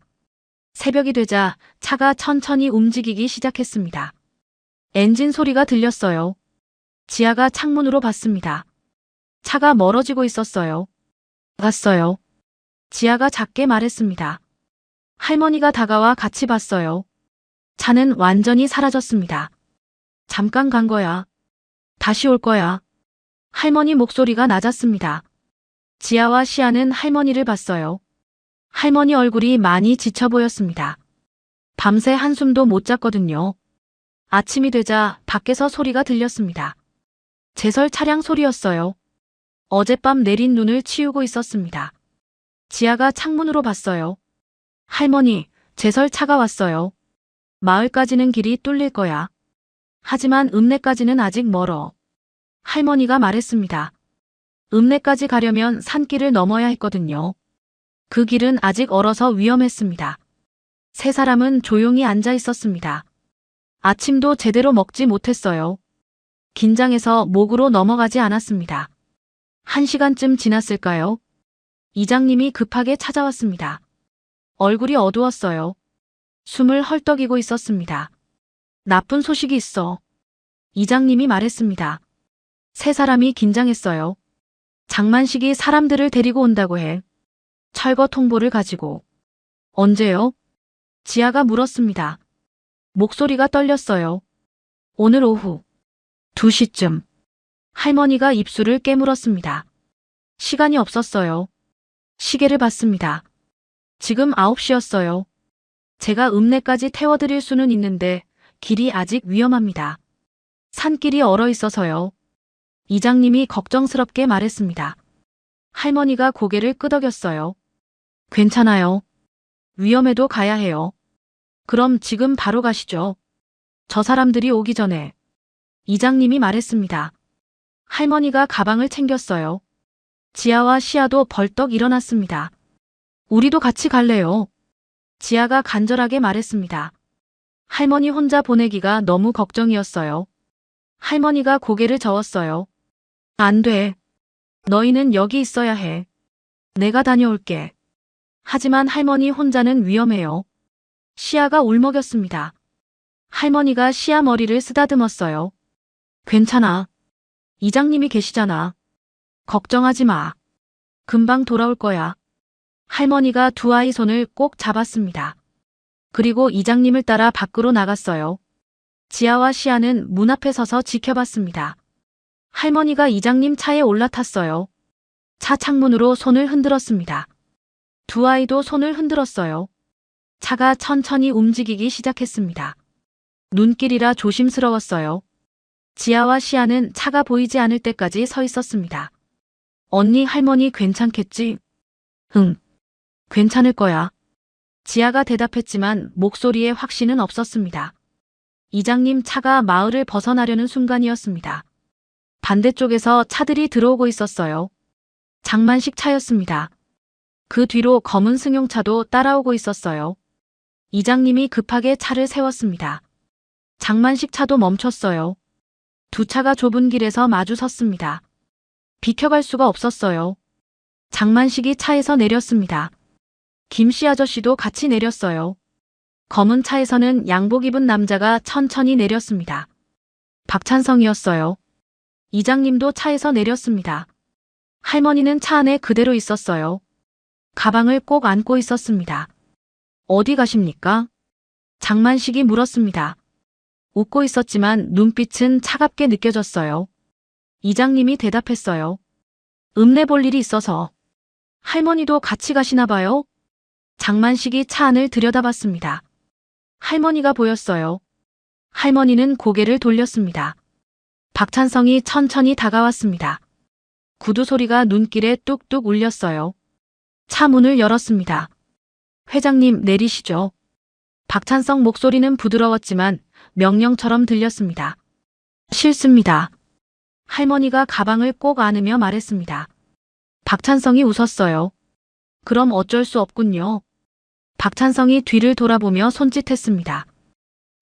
Speaker 2: 새벽이 되자 차가 천천히 움직이기 시작했습니다. 엔진 소리가 들렸어요. 지아가 창문으로 봤습니다. 차가 멀어지고 있었어요. 갔어요. 지아가 작게 말했습니다. 할머니가 다가와 같이 봤어요. 차는 완전히 사라졌습니다. 잠깐 간 거야. 다시 올 거야. 할머니 목소리가 낮았습니다. 지아와 시아는 할머니를 봤어요. 할머니 얼굴이 많이 지쳐 보였습니다. 밤새 한숨도 못 잤거든요. 아침이 되자 밖에서 소리가 들렸습니다. 제설 차량 소리였어요. 어젯밤 내린 눈을 치우고 있었습니다. 지아가 창문으로 봤어요. 할머니, 제설 차가 왔어요. 마을까지는 길이 뚫릴 거야. 하지만 읍내까지는 아직 멀어. 할머니가 말했습니다. 읍내까지 가려면 산길을 넘어야 했거든요. 그 길은 아직 얼어서 위험했습니다. 세 사람은 조용히 앉아 있었습니다. 아침도 제대로 먹지 못했어요. 긴장해서 목으로 넘어가지 않았습니다. 1시간쯤 지났을까요? 이장님이 급하게 찾아왔습니다. 얼굴이 어두웠어요. 숨을 헐떡이고 있었습니다. 나쁜 소식이 있어. 이장님이 말했습니다. 세 사람이 긴장했어요. 장만식이 사람들을 데리고 온다고 해. 철거 통보를 가지고. 언제요? 지아가 물었습니다. 목소리가 떨렸어요. 오늘 오후 2시쯤. 할머니가 입술을 깨물었습니다. 시간이 없었어요. 시계를 봤습니다. 지금 9시였어요. 제가 읍내까지 태워드릴 수는 있는데 길이 아직 위험합니다. 산길이 얼어 있어서요. 이장님이 걱정스럽게 말했습니다. 할머니가 고개를 끄덕였어요. 괜찮아요. 위험해도 가야 해요. 그럼 지금 바로 가시죠. 저 사람들이 오기 전에. 이장님이 말했습니다. 할머니가 가방을 챙겼어요. 지아와 시아도 벌떡 일어났습니다. 우리도 같이 갈래요. 지아가 간절하게 말했습니다. 할머니 혼자 보내기가 너무 걱정이었어요. 할머니가 고개를 저었어요. 안 돼. 너희는 여기 있어야 해. 내가 다녀올게. 하지만 할머니 혼자는 위험해요. 시아가 울먹였습니다. 할머니가 시아 머리를 쓰다듬었어요. 괜찮아. 이장님이 계시잖아. 걱정하지 마. 금방 돌아올 거야. 할머니가 두 아이 손을 꼭 잡았습니다. 그리고 이장님을 따라 밖으로 나갔어요. 지아와 시아는 문 앞에 서서 지켜봤습니다. 할머니가 이장님 차에 올라탔어요. 차 창문으로 손을 흔들었습니다. 두 아이도 손을 흔들었어요. 차가 천천히 움직이기 시작했습니다. 눈길이라 조심스러웠어요. 지아와 시아는 차가 보이지 않을 때까지 서 있었습니다. 언니, 할머니 괜찮겠지? 응, 괜찮을 거야. 지아가 대답했지만 목소리에 확신은 없었습니다. 이장님 차가 마을을 벗어나려는 순간이었습니다. 반대쪽에서 차들이 들어오고 있었어요. 장만식 차였습니다. 그 뒤로 검은 승용차도 따라오고 있었어요. 이장님이 급하게 차를 세웠습니다. 장만식 차도 멈췄어요. 두 차가 좁은 길에서 마주 섰습니다. 비켜갈 수가 없었어요. 장만식이 차에서 내렸습니다. 김씨 아저씨도 같이 내렸어요. 검은 차에서는 양복 입은 남자가 천천히 내렸습니다. 박찬성이었어요. 이장님도 차에서 내렸습니다. 할머니는 차 안에 그대로 있었어요. 가방을 꼭 안고 있었습니다. 어디 가십니까? 장만식이 물었습니다. 웃고 있었지만 눈빛은 차갑게 느껴졌어요. 이장님이 대답했어요. 읍내 볼 일이 있어서. 할머니도 같이 가시나 봐요? 장만식이 차 안을 들여다봤습니다. 할머니가 보였어요. 할머니는 고개를 돌렸습니다. 박찬성이 천천히 다가왔습니다. 구두 소리가 눈길에 뚝뚝 울렸어요. 차 문을 열었습니다. 회장님 내리시죠. 박찬성 목소리는 부드러웠지만 명령처럼 들렸습니다. 싫습니다. 할머니가 가방을 꼭 안으며 말했습니다. 박찬성이 웃었어요. 그럼 어쩔 수 없군요. 박찬성이 뒤를 돌아보며 손짓했습니다.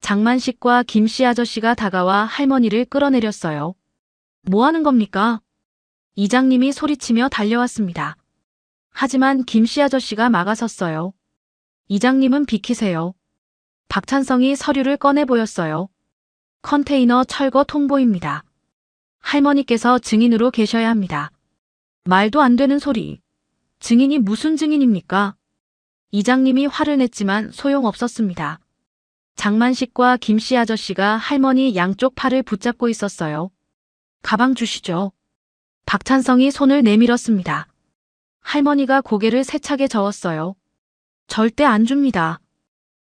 Speaker 2: 장만식과 김씨 아저씨가 다가와 할머니를 끌어내렸어요. 뭐 하는 겁니까? 이장님이 소리치며 달려왔습니다. 하지만 김씨 아저씨가 막아섰어요. 이장님은 비키세요. 박찬성이 서류를 꺼내 보였어요. 컨테이너 철거 통보입니다. 할머니께서 증인으로 계셔야 합니다. 말도 안 되는 소리. 증인이 무슨 증인입니까? 이장님이 화를 냈지만 소용없었습니다. 장만식과 김씨 아저씨가 할머니 양쪽 팔을 붙잡고 있었어요. 가방 주시죠. 박찬성이 손을 내밀었습니다. 할머니가 고개를 세차게 저었어요. 절대 안 줍니다.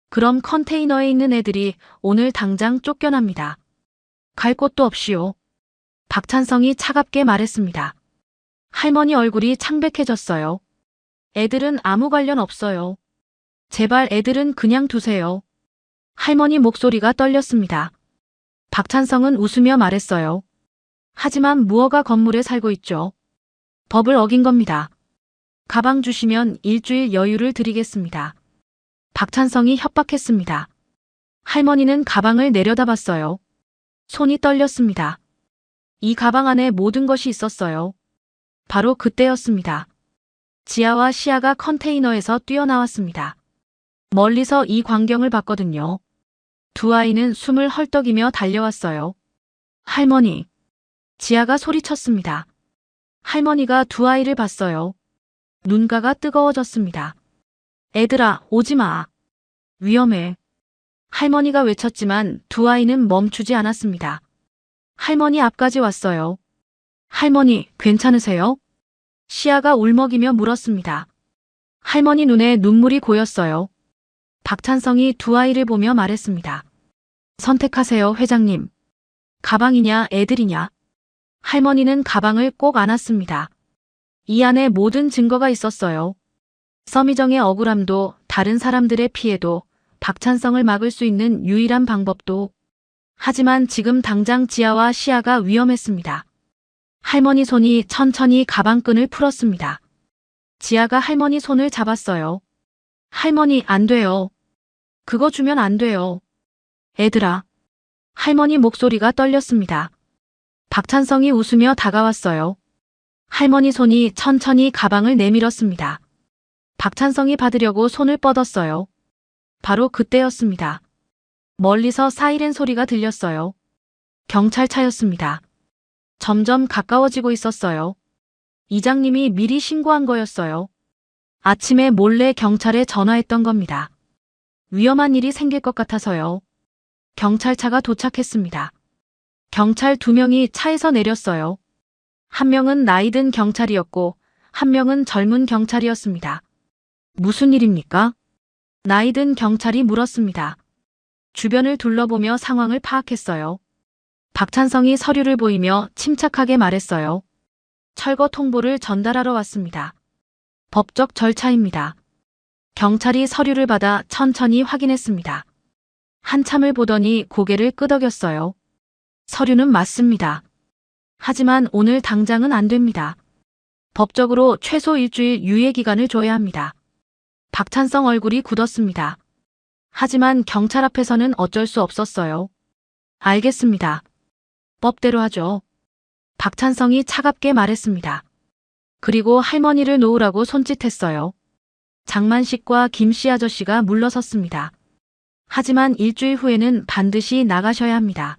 Speaker 2: 그럼 컨테이너에 있는 애들이 오늘 당장 쫓겨납니다. 갈 곳도 없이요. 박찬성이 차갑게 말했습니다. 할머니 얼굴이 창백해졌어요. 애들은 아무 관련 없어요. 제발 애들은 그냥 두세요. 할머니 목소리가 떨렸습니다. 박찬성은 웃으며 말했어요. 하지만 무허가 건물에 살고 있죠. 법을 어긴 겁니다. 가방 주시면 일주일 여유를 드리겠습니다. 박찬성이 협박했습니다. 할머니는 가방을 내려다봤어요. 손이 떨렸습니다. 이 가방 안에 모든 것이 있었어요. 바로 그때였습니다. 지아와 시아가 컨테이너에서 뛰어나왔습니다. 멀리서 이 광경을 봤거든요. 두 아이는 숨을 헐떡이며 달려왔어요. 할머니. 지아가 소리쳤습니다. 할머니가 두 아이를 봤어요. 눈가가 뜨거워졌습니다. 애들아, 오지 마. 위험해. 할머니가 외쳤지만 두 아이는 멈추지 않았습니다. 할머니 앞까지 왔어요. 할머니, 괜찮으세요? 시아가 울먹이며 물었습니다. 할머니 눈에 눈물이 고였어요. 박찬성이 두 아이를 보며 말했습니다. 선택하세요, 회장님. 가방이냐, 애들이냐. 할머니는 가방을 꼭 안았습니다. 이 안에 모든 증거가 있었어요. 서미정의 억울함도 다른 사람들의 피해도 박찬성을 막을 수 있는 유일한 방법도. 하지만 지금 당장 지아와 시아가 위험했습니다. 할머니 손이 천천히 가방끈을 풀었습니다. 지아가 할머니 손을 잡았어요. 할머니 안 돼요. 그거 주면 안 돼요. 애들아. 할머니 목소리가 떨렸습니다. 박찬성이 웃으며 다가왔어요. 할머니 손이 천천히 가방을 내밀었습니다. 박찬성이 받으려고 손을 뻗었어요. 바로 그때였습니다. 멀리서 사이렌 소리가 들렸어요. 경찰차였습니다. 점점 가까워지고 있었어요. 이장님이 미리 신고한 거였어요. 아침에 몰래 경찰에 전화했던 겁니다. 위험한 일이 생길 것 같아서요. 경찰차가 도착했습니다. 경찰 2명이 차에서 내렸어요. 한 명은 나이든 경찰이었고 한 명은 젊은 경찰이었습니다. 무슨 일입니까? 나이든 경찰이 물었습니다. 주변을 둘러보며 상황을 파악했어요. 박찬성이 서류를 보이며 침착하게 말했어요. 철거 통보를 전달하러 왔습니다. 법적 절차입니다. 경찰이 서류를 받아 천천히 확인했습니다. 한참을 보더니 고개를 끄덕였어요. 서류는 맞습니다. 하지만 오늘 당장은 안 됩니다. 법적으로 최소 일주일 유예 기간을 줘야 합니다. 박찬성 얼굴이 굳었습니다. 하지만 경찰 앞에서는 어쩔 수 없었어요. 알겠습니다. 법대로 하죠. 박찬성이 차갑게 말했습니다. 그리고 할머니를 놓으라고 손짓했어요. 장만식과 김씨 아저씨가 물러섰습니다. 하지만 일주일 후에는 반드시 나가셔야 합니다.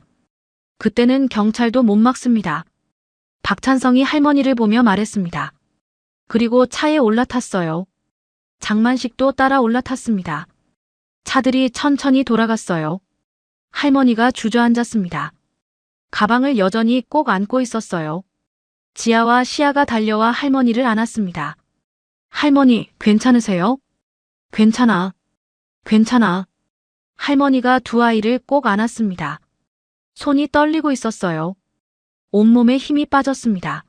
Speaker 2: 그때는 경찰도 못 막습니다. 박찬성이 할머니를 보며 말했습니다. 그리고 차에 올라탔어요. 장만식도 따라 올라탔습니다. 차들이 천천히 돌아갔어요. 할머니가 주저앉았습니다. 가방을 여전히 꼭 안고 있었어요. 지아와 시아가 달려와 할머니를 안았습니다. 할머니, 괜찮으세요? 괜찮아. 괜찮아. 할머니가 두 아이를 꼭 안았습니다. 손이 떨리고 있었어요. 온몸에 힘이 빠졌습니다.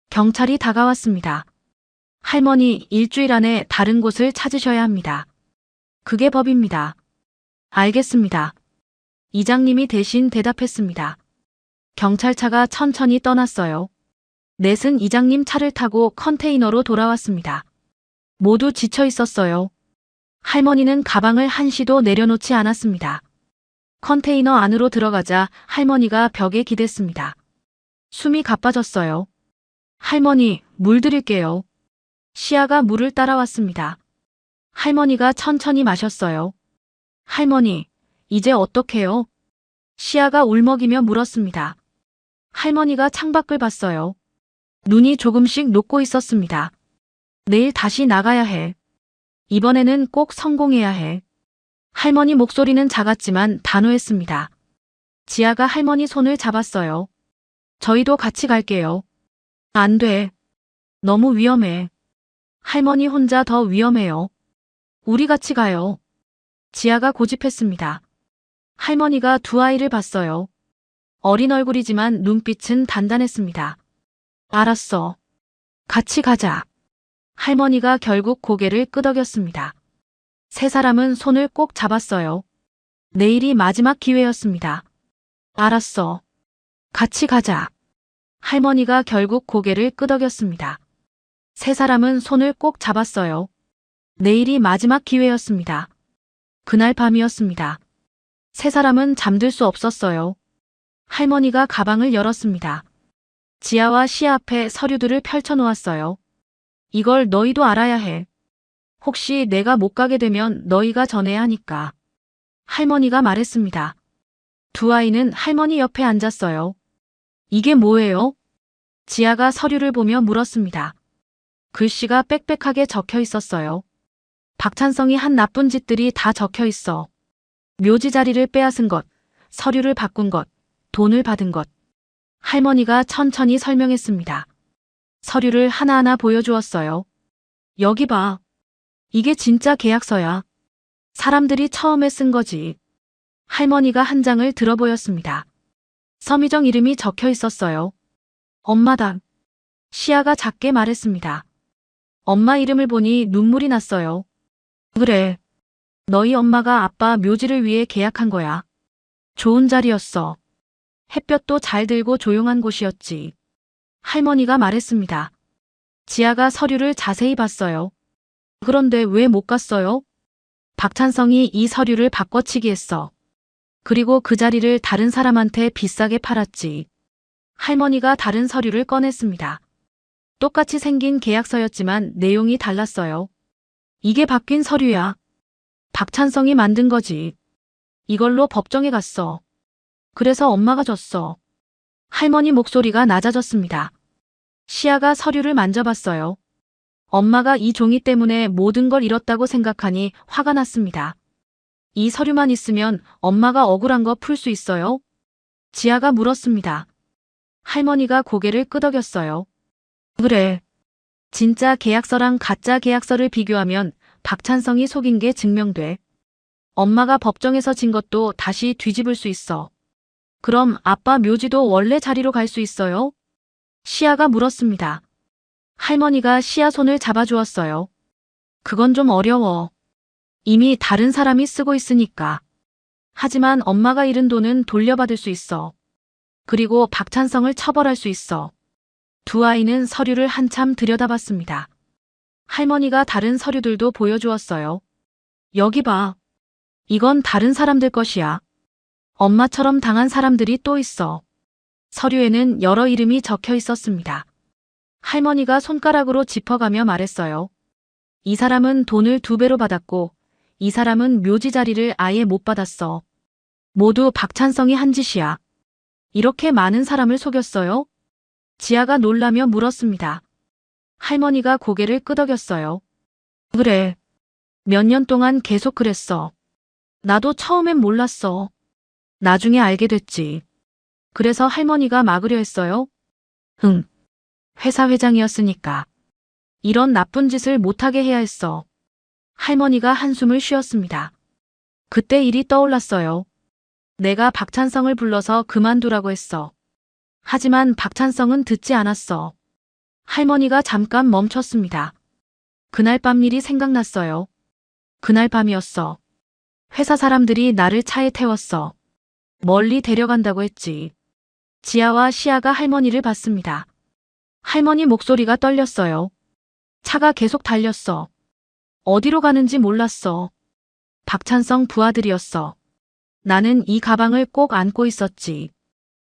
Speaker 2: 경찰이 다가왔습니다. 할머니, 일주일 안에 다른 곳을 찾으셔야 합니다. 그게 법입니다. 알겠습니다. 이장님이 대신 대답했습니다. 경찰차가 천천히 떠났어요. 넷은 이장님 차를 타고 컨테이너로 돌아왔습니다. 모두 지쳐 있었어요. 할머니는 가방을 한시도 내려놓지 않았습니다. 컨테이너 안으로 들어가자 할머니가 벽에 기댔습니다. 숨이 가빠졌어요. 할머니, 물 드릴게요. 시아가 물을 따라왔습니다. 할머니가 천천히 마셨어요. 할머니, 이제 어떡해요? 시아가 울먹이며 물었습니다. 할머니가 창밖을 봤어요. 눈이 조금씩 녹고 있었습니다. 내일 다시 나가야 해. 이번에는 꼭 성공해야 해. 할머니 목소리는 작았지만 단호했습니다. 지아가 할머니 손을 잡았어요. 저희도 같이 갈게요. 안 돼. 너무 위험해. 할머니 혼자 더 위험해요. 우리 같이 가요. 지아가 고집했습니다. 할머니가 두 아이를 봤어요. 어린 얼굴이지만 눈빛은 단단했습니다. 알았어. 같이 가자. 할머니가 결국 고개를 끄덕였습니다. 세 사람은 손을 꼭 잡았어요. 내일이 마지막 기회였습니다. 알았어. 같이 가자. 할머니가 결국 고개를 끄덕였습니다. 세 사람은 손을 꼭 잡았어요. 내일이 마지막 기회였습니다. 그날 밤이었습니다. 세 사람은 잠들 수 없었어요. 할머니가 가방을 열었습니다. 지아와 시아 앞에 서류들을 펼쳐놓았어요. 이걸 너희도 알아야 해. 혹시 내가 못 가게 되면 너희가 전해야 하니까. 할머니가 말했습니다. 두 아이는 할머니 옆에 앉았어요. 이게 뭐예요? 지아가 서류를 보며 물었습니다. 글씨가 빽빽하게 적혀 있었어요. 박찬성이 한 나쁜 짓들이 다 적혀 있어. 묘지 자리를 빼앗은 것, 서류를 바꾼 것, 돈을 받은 것. 할머니가 천천히 설명했습니다. 서류를 하나하나 보여주었어요. 여기 봐. 이게 진짜 계약서야. 사람들이 처음에 쓴 거지. 할머니가 한 장을 들어 보였습니다. 서미정 이름이 적혀 있었어요. 엄마다. 시아가 작게 말했습니다. 엄마 이름을 보니 눈물이 났어요. 그래. 너희 엄마가 아빠 묘지를 위해 계약한 거야. 좋은 자리였어. 햇볕도 잘 들고 조용한 곳이었지. 할머니가 말했습니다. 지아가 서류를 자세히 봤어요. 그런데 왜 못 갔어요? 박찬성이 이 서류를 바꿔치기 했어. 그리고 그 자리를 다른 사람한테 비싸게 팔았지. 할머니가 다른 서류를 꺼냈습니다. 똑같이 생긴 계약서였지만 내용이 달랐어요. 이게 바뀐 서류야. 박찬성이 만든 거지. 이걸로 법정에 갔어. 그래서 엄마가 졌어. 할머니 목소리가 낮아졌습니다. 시아가 서류를 만져봤어요. 엄마가 이 종이 때문에 모든 걸 잃었다고 생각하니 화가 났습니다. 이 서류만 있으면 엄마가 억울한 거 풀 수 있어요? 지아가 물었습니다. 할머니가 고개를 끄덕였어요. 그래. 진짜 계약서랑 가짜 계약서를 비교하면 박찬성이 속인 게 증명돼. 엄마가 법정에서 진 것도 다시 뒤집을 수 있어. 그럼 아빠 묘지도 원래 자리로 갈 수 있어요? 시아가 물었습니다. 할머니가 시아 손을 잡아주었어요. 그건 좀 어려워. 이미 다른 사람이 쓰고 있으니까. 하지만 엄마가 잃은 돈은 돌려받을 수 있어. 그리고 박찬성을 처벌할 수 있어. 두 아이는 서류를 한참 들여다봤습니다. 할머니가 다른 서류들도 보여주었어요. 여기 봐. 이건 다른 사람들 것이야. 엄마처럼 당한 사람들이 또 있어. 서류에는 여러 이름이 적혀 있었습니다. 할머니가 손가락으로 짚어가며 말했어요. 이 사람은 돈을 2배로 받았고 이 사람은 묘지 자리를 아예 못 받았어. 모두 박찬성이 한 짓이야. 이렇게 많은 사람을 속였어요? 지아가 놀라며 물었습니다. 할머니가 고개를 끄덕였어요. 그래. 몇 년 동안 계속 그랬어. 나도 처음엔 몰랐어. 나중에 알게 됐지. 그래서 할머니가 막으려 했어요? 응. 회사 회장이었으니까. 이런 나쁜 짓을 못하게 해야 했어. 할머니가 한숨을 쉬었습니다. 그때 일이 떠올랐어요. 내가 박찬성을 불러서 그만두라고 했어. 하지만 박찬성은 듣지 않았어. 할머니가 잠깐 멈췄습니다. 그날 밤 일이 생각났어요. 그날 밤이었어. 회사 사람들이 나를 차에 태웠어. 멀리 데려간다고 했지. 지아와 시아가 할머니를 봤습니다. 할머니 목소리가 떨렸어요. 차가 계속 달렸어. 어디로 가는지 몰랐어. 박찬성 부하들이었어. 나는 이 가방을 꼭 안고 있었지.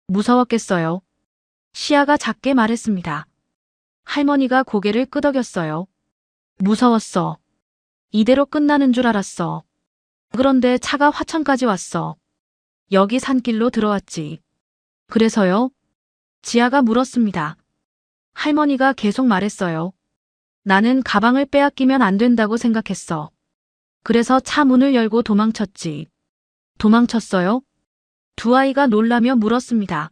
Speaker 2: 무서웠겠어요. 시아가 작게 말했습니다. 할머니가 고개를 끄덕였어요. 무서웠어. 이대로 끝나는 줄 알았어. 그런데 차가 화천까지 왔어. 여기 산길로 들어왔지. 그래서요? 지아가 물었습니다. 할머니가 계속 말했어요. 나는 가방을 빼앗기면 안 된다고 생각했어. 그래서 차 문을 열고 도망쳤지. 도망쳤어요? 두 아이가 놀라며 물었습니다.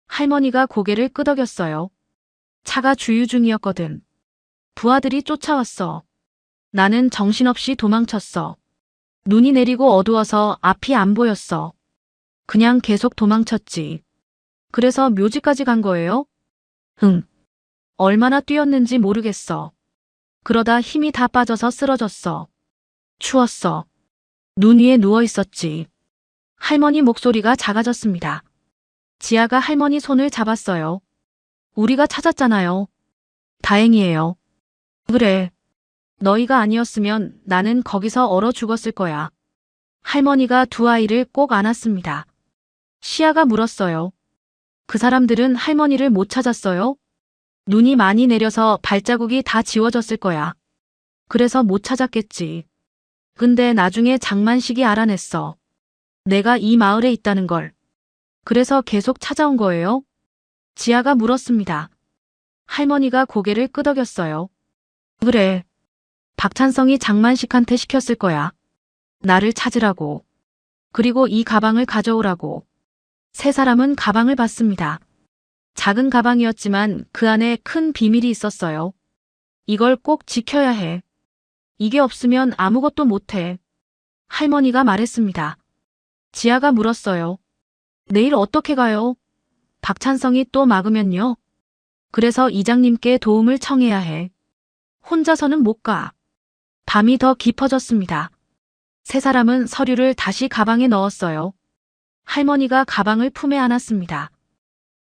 Speaker 2: 할머니가 고개를 끄덕였어요. 차가 주유 중이었거든. 부하들이 쫓아왔어. 나는 정신없이 도망쳤어. 눈이 내리고 어두워서 앞이 안 보였어. 그냥 계속 도망쳤지. 그래서 묘지까지 간 거예요? 응. 얼마나 뛰었는지 모르겠어. 그러다 힘이 다 빠져서 쓰러졌어. 추웠어. 눈 위에 누워 있었지. 할머니 목소리가 작아졌습니다. 지아가 할머니 손을 잡았어요. 우리가 찾았잖아요. 다행이에요. 그래. 너희가 아니었으면 나는 거기서 얼어 죽었을 거야. 할머니가 두 아이를 꼭 안았습니다. 시아가 물었어요. 그 사람들은 할머니를 못 찾았어요? 눈이 많이 내려서 발자국이 다 지워졌을 거야. 그래서 못 찾았겠지. 근데 나중에 장만식이 알아냈어. 내가 이 마을에 있다는 걸. 그래서 계속 찾아온 거예요? 지아가 물었습니다. 할머니가 고개를 끄덕였어요. 그래. 박찬성이 장만식한테 시켰을 거야. 나를 찾으라고. 그리고 이 가방을 가져오라고. 세 사람은 가방을 받습니다. 작은 가방이었지만 그 안에 큰 비밀이 있었어요. 이걸 꼭 지켜야 해. 이게 없으면 아무것도 못해. 할머니가 말했습니다. 지아가 물었어요. 내일 어떻게 가요? 박찬성이 또 막으면요? 그래서 이장님께 도움을 청해야 해. 혼자서는 못 가. 밤이 더 깊어졌습니다. 세 사람은 서류를 다시 가방에 넣었어요. 할머니가 가방을 품에 안았습니다.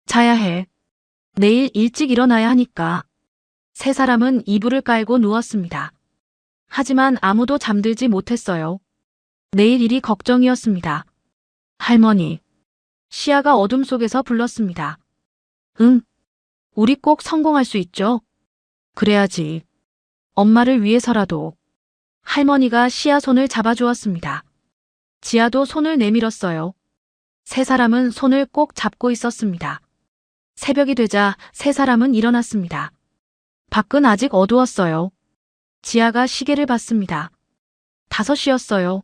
Speaker 2: 자야 해. 내일 일찍 일어나야 하니까. 세 사람은 이불을 깔고 누웠습니다. 하지만 아무도 잠들지 못했어요. 내일 일이 걱정이었습니다. 할머니. 시아가 어둠 속에서 불렀습니다. 응. 우리 꼭 성공할 수 있죠? 그래야지. 엄마를 위해서라도. 할머니가 시아 손을 잡아주었습니다. 지아도 손을 내밀었어요. 세 사람은 손을 꼭 잡고 있었습니다. 새벽이 되자 세 사람은 일어났습니다. 밖은 아직 어두웠어요. 지아가 시계를 봤습니다. 5시였어요.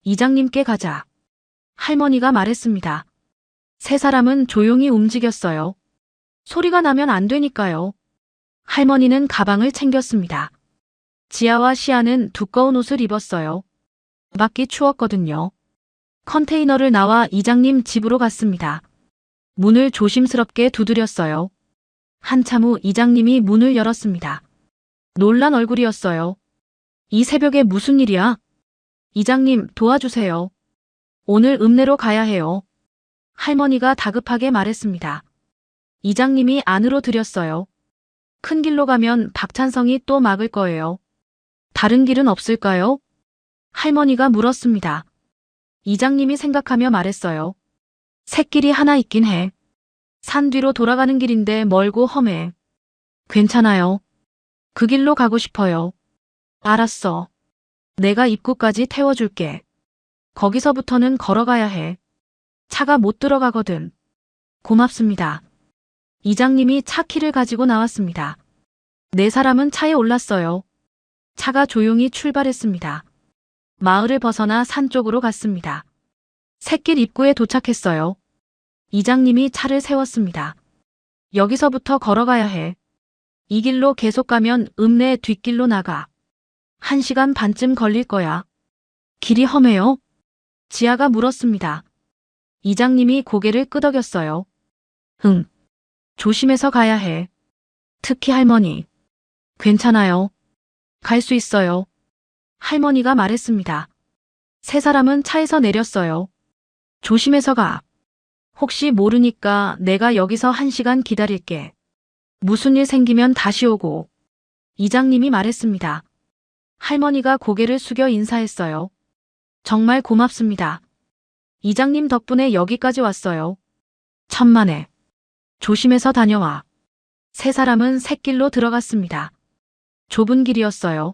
Speaker 2: 이장님께 가자. 할머니가 말했습니다. 세 사람은 조용히 움직였어요. 소리가 나면 안 되니까요. 할머니는 가방을 챙겼습니다. 지아와 시아는 두꺼운 옷을 입었어요. 밖이 추웠거든요. 컨테이너를 나와 이장님 집으로 갔습니다. 문을 조심스럽게 두드렸어요. 한참 후 이장님이 문을 열었습니다. 놀란 얼굴이었어요. 이 새벽에 무슨 일이야? 이장님, 도와주세요. 오늘 읍내로 가야 해요. 할머니가 다급하게 말했습니다. 이장님이 안으로 들였어요. 큰 길로 가면 박찬성이 또 막을 거예요. 다른 길은 없을까요? 할머니가 물었습니다. 이장님이 생각하며 말했어요. 샛길이 하나 있긴 해. 산 뒤로 돌아가는 길인데 멀고 험해. 괜찮아요. 그 길로 가고 싶어요. 알았어. 내가 입구까지 태워줄게. 거기서부터는 걸어가야 해. 차가 못 들어가거든. 고맙습니다. 이장님이 차 키를 가지고 나왔습니다. 네 사람은 차에 올랐어요. 차가 조용히 출발했습니다. 마을을 벗어나 산 쪽으로 갔습니다. 샛길 입구에 도착했어요. 이장님이 차를 세웠습니다. 여기서부터 걸어가야 해. 이 길로 계속 가면 읍내 뒷길로 나가. 1시간 반쯤 걸릴 거야. 길이 험해요? 지아가 물었습니다. 이장님이 고개를 끄덕였어요. 응. 조심해서 가야 해. 특히 할머니. 괜찮아요. 갈 수 있어요. 할머니가 말했습니다. 세 사람은 차에서 내렸어요. 조심해서 가. 혹시 모르니까 내가 여기서 1시간 기다릴게. 무슨 일 생기면 다시 오고. 이장님이 말했습니다. 할머니가 고개를 숙여 인사했어요. 정말 고맙습니다. 이장님 덕분에 여기까지 왔어요. 천만에. 조심해서 다녀와. 세 사람은 샛길로 들어갔습니다. 좁은 길이었어요.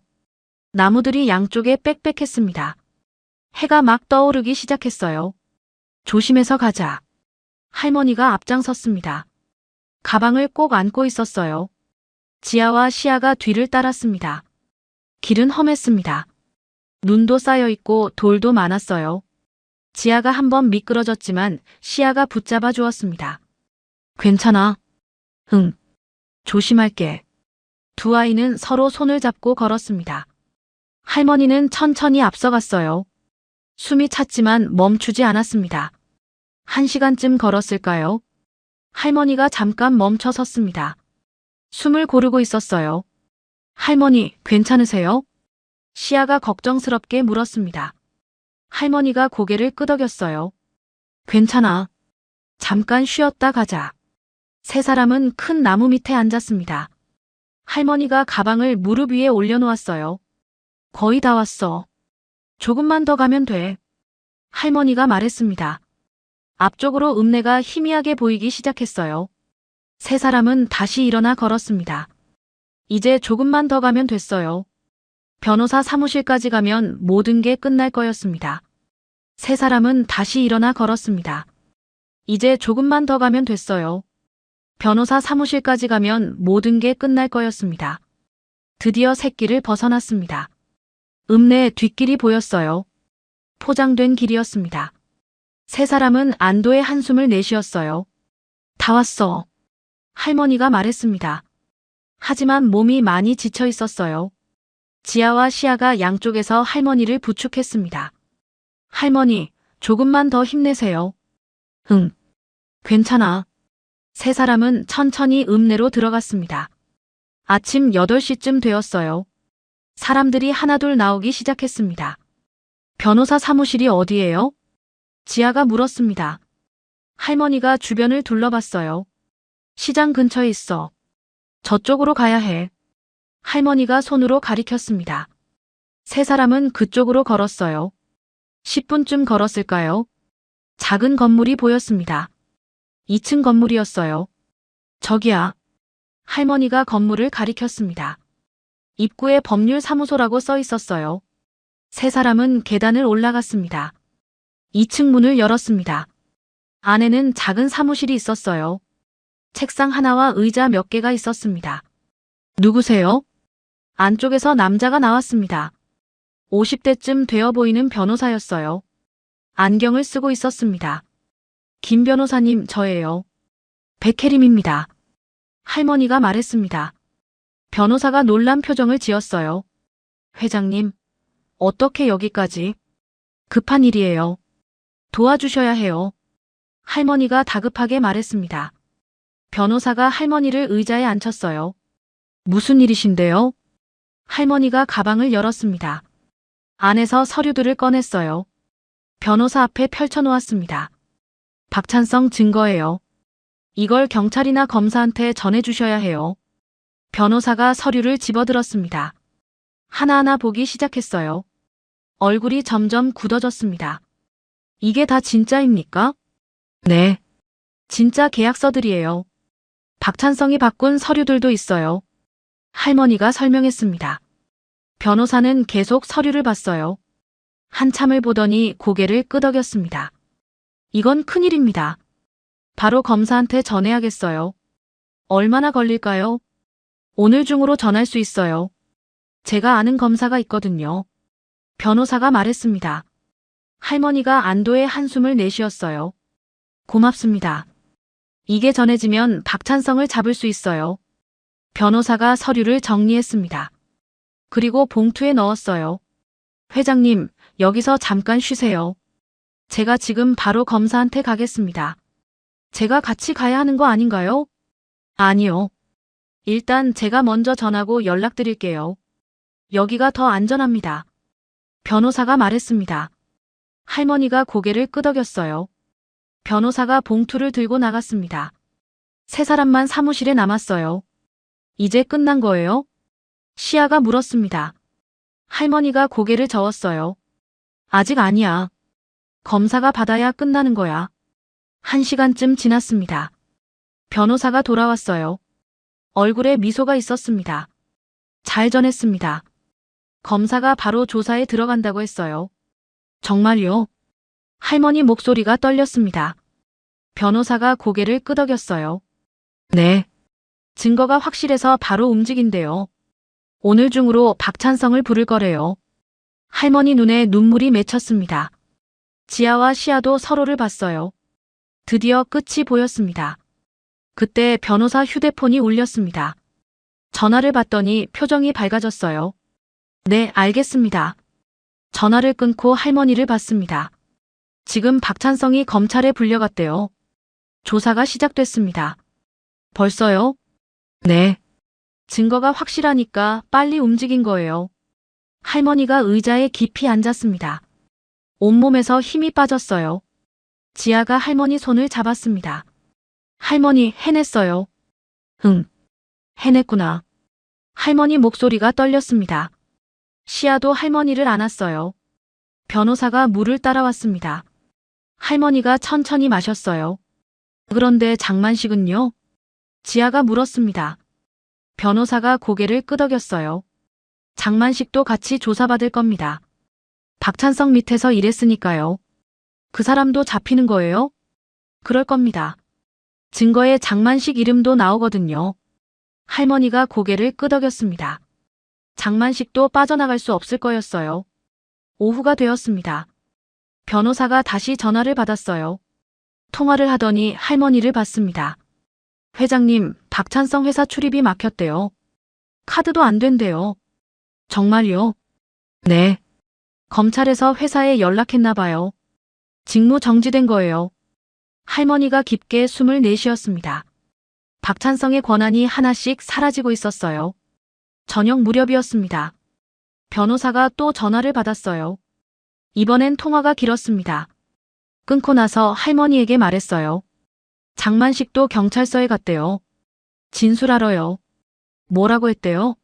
Speaker 2: 나무들이 양쪽에 빽빽했습니다. 해가 막 떠오르기 시작했어요. 조심해서 가자. 할머니가 앞장섰습니다. 가방을 꼭 안고 있었어요. 지아와 시아가 뒤를 따랐습니다. 길은 험했습니다. 눈도 쌓여 있고 돌도 많았어요. 지아가 한번 미끄러졌지만 시아가 붙잡아 주었습니다. 괜찮아. 응. 조심할게. 두 아이는 서로 손을 잡고 걸었습니다. 할머니는 천천히 앞서갔어요. 숨이 찼지만 멈추지 않았습니다. 1시간쯤 걸었을까요? 할머니가 잠깐 멈춰 섰습니다. 숨을 고르고 있었어요. 할머니, 괜찮으세요? 시아가 걱정스럽게 물었습니다. 할머니가 고개를 끄덕였어요. 괜찮아. 잠깐 쉬었다 가자. 세 사람은 큰 나무 밑에 앉았습니다. 할머니가 가방을 무릎 위에 올려놓았어요. 거의 다 왔어. 조금만 더 가면 돼. 할머니가 말했습니다. 앞쪽으로 읍내가 희미하게 보이기 시작했어요. 세 사람은 다시 일어나 걸었습니다. 이제 조금만 더 가면 됐어요. 변호사 사무실까지 가면 모든 게 끝날 거였습니다. 세 사람은 다시 일어나 걸었습니다. 이제 조금만 더 가면 됐어요. 변호사 사무실까지 가면 모든 게 끝날 거였습니다. 드디어 샛길을 벗어났습니다. 읍내 뒷길이 보였어요. 포장된 길이었습니다. 세 사람은 안도의 한숨을 내쉬었어요. 다 왔어. 할머니가 말했습니다. 하지만 몸이 많이 지쳐 있었어요. 지아와 시아가 양쪽에서 할머니를 부축했습니다. 할머니, 조금만 더 힘내세요. 응. 괜찮아. 세 사람은 천천히 읍내로 들어갔습니다. 아침 8시쯤 되었어요. 사람들이 하나둘 나오기 시작했습니다. 변호사 사무실이 어디예요? 지아가 물었습니다. 할머니가 주변을 둘러봤어요. 시장 근처에 있어. 저쪽으로 가야 해. 할머니가 손으로 가리켰습니다. 세 사람은 그쪽으로 걸었어요. 10분쯤 걸었을까요? 작은 건물이 보였습니다. 2층 건물이었어요. 저기야. 할머니가 건물을 가리켰습니다. 입구에 법률사무소라고 써 있었어요. 세 사람은 계단을 올라갔습니다. 2층 문을 열었습니다. 안에는 작은 사무실이 있었어요. 책상 하나와 의자 몇 개가 있었습니다. 누구세요? 안쪽에서 남자가 나왔습니다. 50대쯤 되어 보이는 변호사였어요. 안경을 쓰고 있었습니다. 김 변호사님, 저예요. 백혜림입니다. 할머니가 말했습니다. 변호사가 놀란 표정을 지었어요. 회장님, 어떻게 여기까지? 급한 일이에요. 도와주셔야 해요. 할머니가 다급하게 말했습니다. 변호사가 할머니를 의자에 앉혔어요. 무슨 일이신데요? 할머니가 가방을 열었습니다. 안에서 서류들을 꺼냈어요. 변호사 앞에 펼쳐놓았습니다. 박찬성 증거예요. 이걸 경찰이나 검사한테 전해주셔야 해요. 변호사가 서류를 집어들었습니다. 하나하나 보기 시작했어요. 얼굴이 점점 굳어졌습니다. 이게 다 진짜입니까? 네. 진짜 계약서들이에요. 박찬성이 바꾼 서류들도 있어요. 할머니가 설명했습니다. 변호사는 계속 서류를 봤어요. 한참을 보더니 고개를 끄덕였습니다. 이건 큰일입니다. 바로 검사한테 전해야겠어요. 얼마나 걸릴까요? 오늘 중으로 전할 수 있어요. 제가 아는 검사가 있거든요. 변호사가 말했습니다. 할머니가 안도의 한숨을 내쉬었어요. 고맙습니다. 이게 전해지면 박찬성을 잡을 수 있어요. 변호사가 서류를 정리했습니다. 그리고 봉투에 넣었어요. 회장님, 여기서 잠깐 쉬세요. 제가 지금 바로 검사한테 가겠습니다. 제가 같이 가야 하는 거 아닌가요? 아니요. 일단 제가 먼저 전하고 연락드릴게요. 여기가 더 안전합니다. 변호사가 말했습니다. 할머니가 고개를 끄덕였어요. 변호사가 봉투를 들고 나갔습니다. 세 사람만 사무실에 남았어요. 이제 끝난 거예요? 시아가 물었습니다. 할머니가 고개를 저었어요. 아직 아니야. 검사가 받아야 끝나는 거야. 1시간쯤 지났습니다. 변호사가 돌아왔어요. 얼굴에 미소가 있었습니다. 잘 전했습니다. 검사가 바로 조사에 들어간다고 했어요. 정말요? 할머니 목소리가 떨렸습니다. 변호사가 고개를 끄덕였어요. 네. 증거가 확실해서 바로 움직인대요. 오늘 중으로 박찬성을 부를 거래요. 할머니 눈에 눈물이 맺혔습니다. 지아와 시아도 서로를 봤어요. 드디어 끝이 보였습니다. 그때 변호사 휴대폰이 울렸습니다. 전화를 받더니 표정이 밝아졌어요. 네, 알겠습니다. 전화를 끊고 할머니를 봤습니다. 지금 박찬성이 검찰에 불려갔대요. 조사가 시작됐습니다. 벌써요? 네. 증거가 확실하니까 빨리 움직인 거예요. 할머니가 의자에 깊이 앉았습니다. 온몸에서 힘이 빠졌어요. 지아가 할머니 손을 잡았습니다. 할머니, 해냈어요. 응. 해냈구나. 할머니 목소리가 떨렸습니다. 시아도 할머니를 안았어요. 변호사가 물을 따라왔습니다. 할머니가 천천히 마셨어요. 그런데 장만식은요? 지아가 물었습니다. 변호사가 고개를 끄덕였어요. 장만식도 같이 조사받을 겁니다. 박찬성 밑에서 일했으니까요. 그 사람도 잡히는 거예요? 그럴 겁니다. 증거에 장만식 이름도 나오거든요. 할머니가 고개를 끄덕였습니다. 장만식도 빠져나갈 수 없을 거였어요. 오후가 되었습니다. 변호사가 다시 전화를 받았어요. 통화를 하더니 할머니를 봤습니다. 회장님, 박찬성 회사 출입이 막혔대요. 카드도 안 된대요. 정말요? 네. 검찰에서 회사에 연락했나 봐요. 직무 정지된 거예요. 할머니가 깊게 숨을 내쉬었습니다. 박찬성의 권한이 하나씩 사라지고 있었어요. 저녁 무렵이었습니다. 변호사가 또 전화를 받았어요. 이번엔 통화가 길었습니다. 끊고 나서 할머니에게 말했어요. 장만식도 경찰서에 갔대요. 진술하러요. 뭐라고 했대요?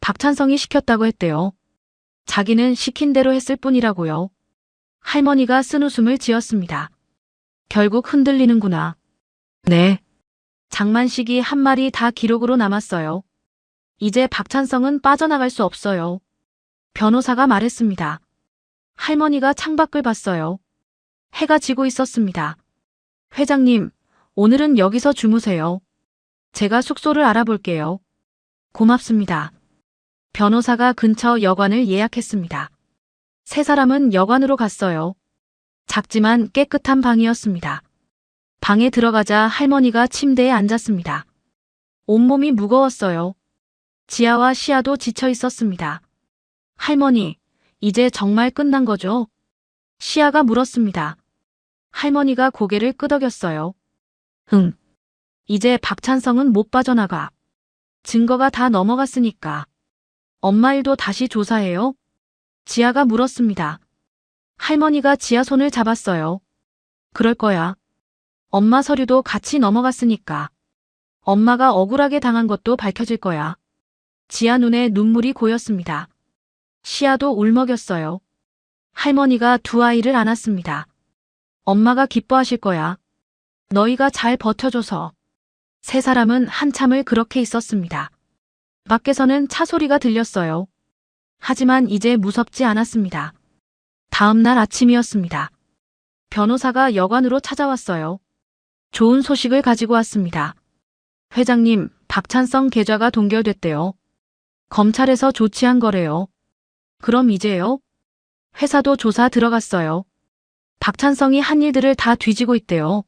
Speaker 2: 박찬성이 시켰다고 했대요. 자기는 시킨 대로 했을 뿐이라고요. 할머니가 쓴웃음을 지었습니다. 결국 흔들리는구나. 네. 장만식이 한 말이 다 기록으로 남았어요. 이제 박찬성은 빠져나갈 수 없어요. 변호사가 말했습니다. 할머니가 창밖을 봤어요. 해가 지고 있었습니다. 회장님, 오늘은 여기서 주무세요. 제가 숙소를 알아볼게요. 고맙습니다. 변호사가 근처 여관을 예약했습니다. 세 사람은 여관으로 갔어요. 작지만 깨끗한 방이었습니다. 방에 들어가자 할머니가 침대에 앉았습니다. 온몸이 무거웠어요. 지아와 시아도 지쳐 있었습니다. 할머니, 이제 정말 끝난 거죠? 시아가 물었습니다. 할머니가 고개를 끄덕였어요. 응. 이제 박찬성은 못 빠져나가. 증거가 다 넘어갔으니까. 엄마 일도 다시 조사해요? 지아가 물었습니다. 할머니가 지아 손을 잡았어요. 그럴 거야. 엄마 서류도 같이 넘어갔으니까. 엄마가 억울하게 당한 것도 밝혀질 거야. 지아 눈에 눈물이 고였습니다. 시아도 울먹였어요. 할머니가 두 아이를 안았습니다. 엄마가 기뻐하실 거야. 너희가 잘 버텨줘서. 세 사람은 한참을 그렇게 있었습니다. 밖에서는 차 소리가 들렸어요. 하지만 이제 무섭지 않았습니다. 다음 날 아침이었습니다. 변호사가 여관으로 찾아왔어요. 좋은 소식을 가지고 왔습니다. 회장님, 박찬성 계좌가 동결됐대요. 검찰에서 조치한 거래요. 그럼 이제요? 회사도 조사 들어갔어요. 박찬성이 한 일들을 다 뒤지고 있대요.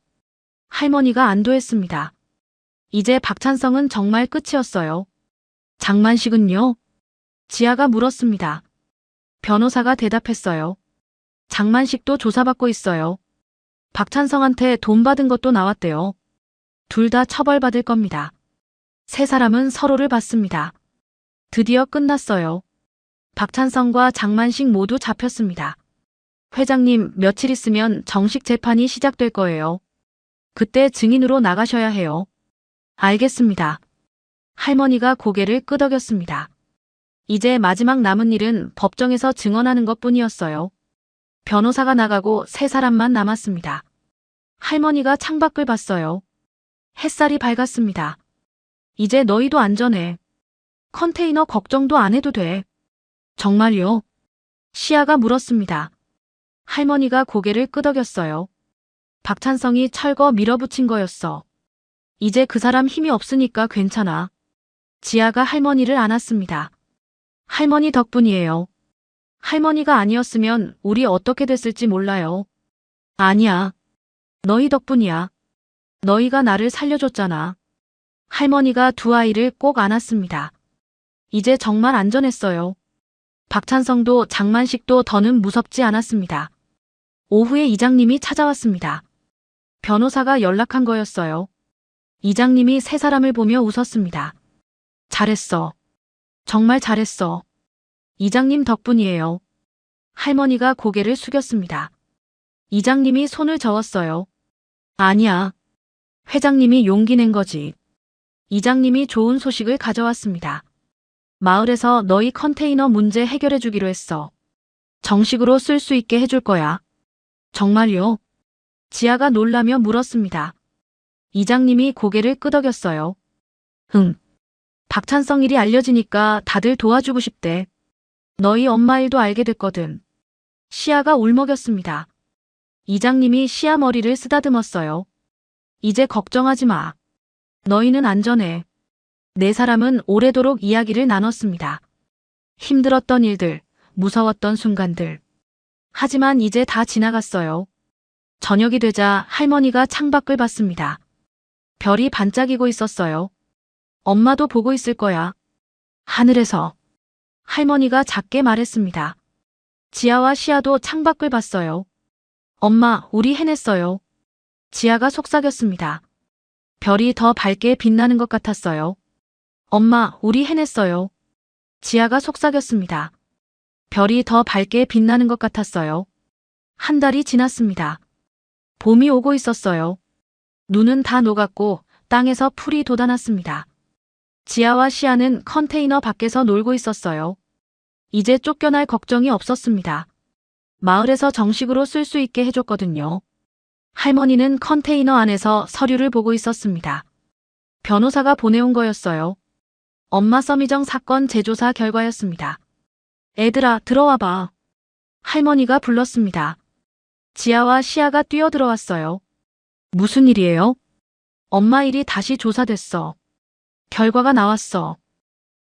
Speaker 2: 할머니가 안도했습니다. 이제 박찬성은 정말 끝이었어요. 장만식은요? 지아가 물었습니다. 변호사가 대답했어요. 장만식도 조사받고 있어요. 박찬성한테 돈 받은 것도 나왔대요. 둘 다 처벌받을 겁니다. 세 사람은 서로를 봤습니다. 드디어 끝났어요. 박찬성과 장만식 모두 잡혔습니다. 회장님, 며칠 있으면 정식 재판이 시작될 거예요. 그때 증인으로 나가셔야 해요. 알겠습니다. 할머니가 고개를 끄덕였습니다. 이제 마지막 남은 일은 법정에서 증언하는 것뿐이었어요. 변호사가 나가고 세 사람만 남았습니다. 할머니가 창밖을 봤어요. 햇살이 밝았습니다. 이제 너희도 안전해. 컨테이너 걱정도 안 해도 돼. 정말요? 시아가 물었습니다. 할머니가 고개를 끄덕였어요. 박찬성이 철거 밀어붙인 거였어. 이제 그 사람 힘이 없으니까 괜찮아. 지아가 할머니를 안았습니다. 할머니 덕분이에요. 할머니가 아니었으면 우리 어떻게 됐을지 몰라요. 아니야. 너희 덕분이야. 너희가 나를 살려줬잖아. 할머니가 두 아이를 꼭 안았습니다. 이제 정말 안전했어요. 박찬성도 장만식도 더는 무섭지 않았습니다. 오후에 이장님이 찾아왔습니다. 변호사가 연락한 거였어요. 이장님이 세 사람을 보며 웃었습니다. 잘했어. 정말 잘했어. 이장님 덕분이에요. 할머니가 고개를 숙였습니다. 이장님이 손을 저었어요. 아니야. 회장님이 용기 낸 거지. 이장님이 좋은 소식을 가져왔습니다. 마을에서 너희 컨테이너 문제 해결해 주기로 했어. 정식으로 쓸 수 있게 해줄 거야. 정말요? 지아가 놀라며 물었습니다. 이장님이 고개를 끄덕였어요. 응. 박찬성 일이 알려지니까 다들 도와주고 싶대. 너희 엄마 일도 알게 됐거든. 시아가 울먹였습니다. 이장님이 시아 머리를 쓰다듬었어요. 이제 걱정하지 마. 너희는 안전해. 네 사람은 오래도록 이야기를 나눴습니다. 힘들었던 일들, 무서웠던 순간들. 하지만 이제 다 지나갔어요. 저녁이 되자 할머니가 창밖을 봤습니다. 별이 반짝이고 있었어요. 엄마도 보고 있을 거야. 하늘에서. 할머니가 작게 말했습니다. 지아와 시아도 창밖을 봤어요. 엄마, 우리 해냈어요. 지아가 속삭였습니다. 별이 더 밝게 빛나는 것 같았어요. 엄마, 우리 해냈어요. 지아가 속삭였습니다. 별이 더 밝게 빛나는 것 같았어요. 한 달이 지났습니다. 봄이 오고 있었어요. 눈은 다 녹았고 땅에서 풀이 돋아났습니다. 지아와 시아는 컨테이너 밖에서 놀고 있었어요. 이제 쫓겨날 걱정이 없었습니다. 마을에서 정식으로 쓸 수 있게 해줬거든요. 할머니는 컨테이너 안에서 서류를 보고 있었습니다. 변호사가 보내온 거였어요. 엄마 서미정 사건 재조사 결과였습니다. 애들아, 들어와봐. 할머니가 불렀습니다. 지아와 시아가 뛰어들어왔어요. 무슨 일이에요? 엄마 일이 다시 조사됐어. 결과가 나왔어.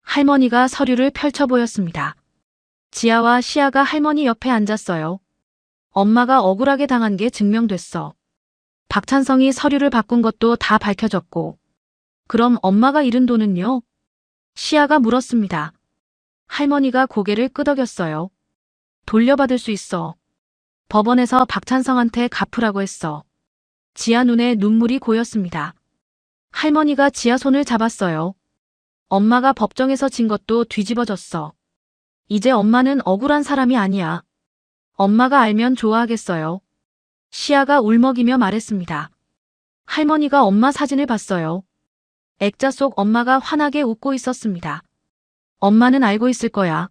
Speaker 2: 할머니가 서류를 펼쳐 보였습니다. 지아와 시아가 할머니 옆에 앉았어요. 엄마가 억울하게 당한 게 증명됐어. 박찬성이 서류를 바꾼 것도 다 밝혀졌고. 그럼 엄마가 잃은 돈은요? 시아가 물었습니다. 할머니가 고개를 끄덕였어요. 돌려받을 수 있어. 법원에서 박찬성한테 갚으라고 했어. 지아 눈에 눈물이 고였습니다. 할머니가 지아 손을 잡았어요. 엄마가 법정에서 진 것도 뒤집어졌어. 이제 엄마는 억울한 사람이 아니야. 엄마가 알면 좋아하겠어요. 시아가 울먹이며 말했습니다. 할머니가 엄마 사진을 봤어요. 액자 속 엄마가 환하게 웃고 있었습니다. 엄마는 알고 있을 거야.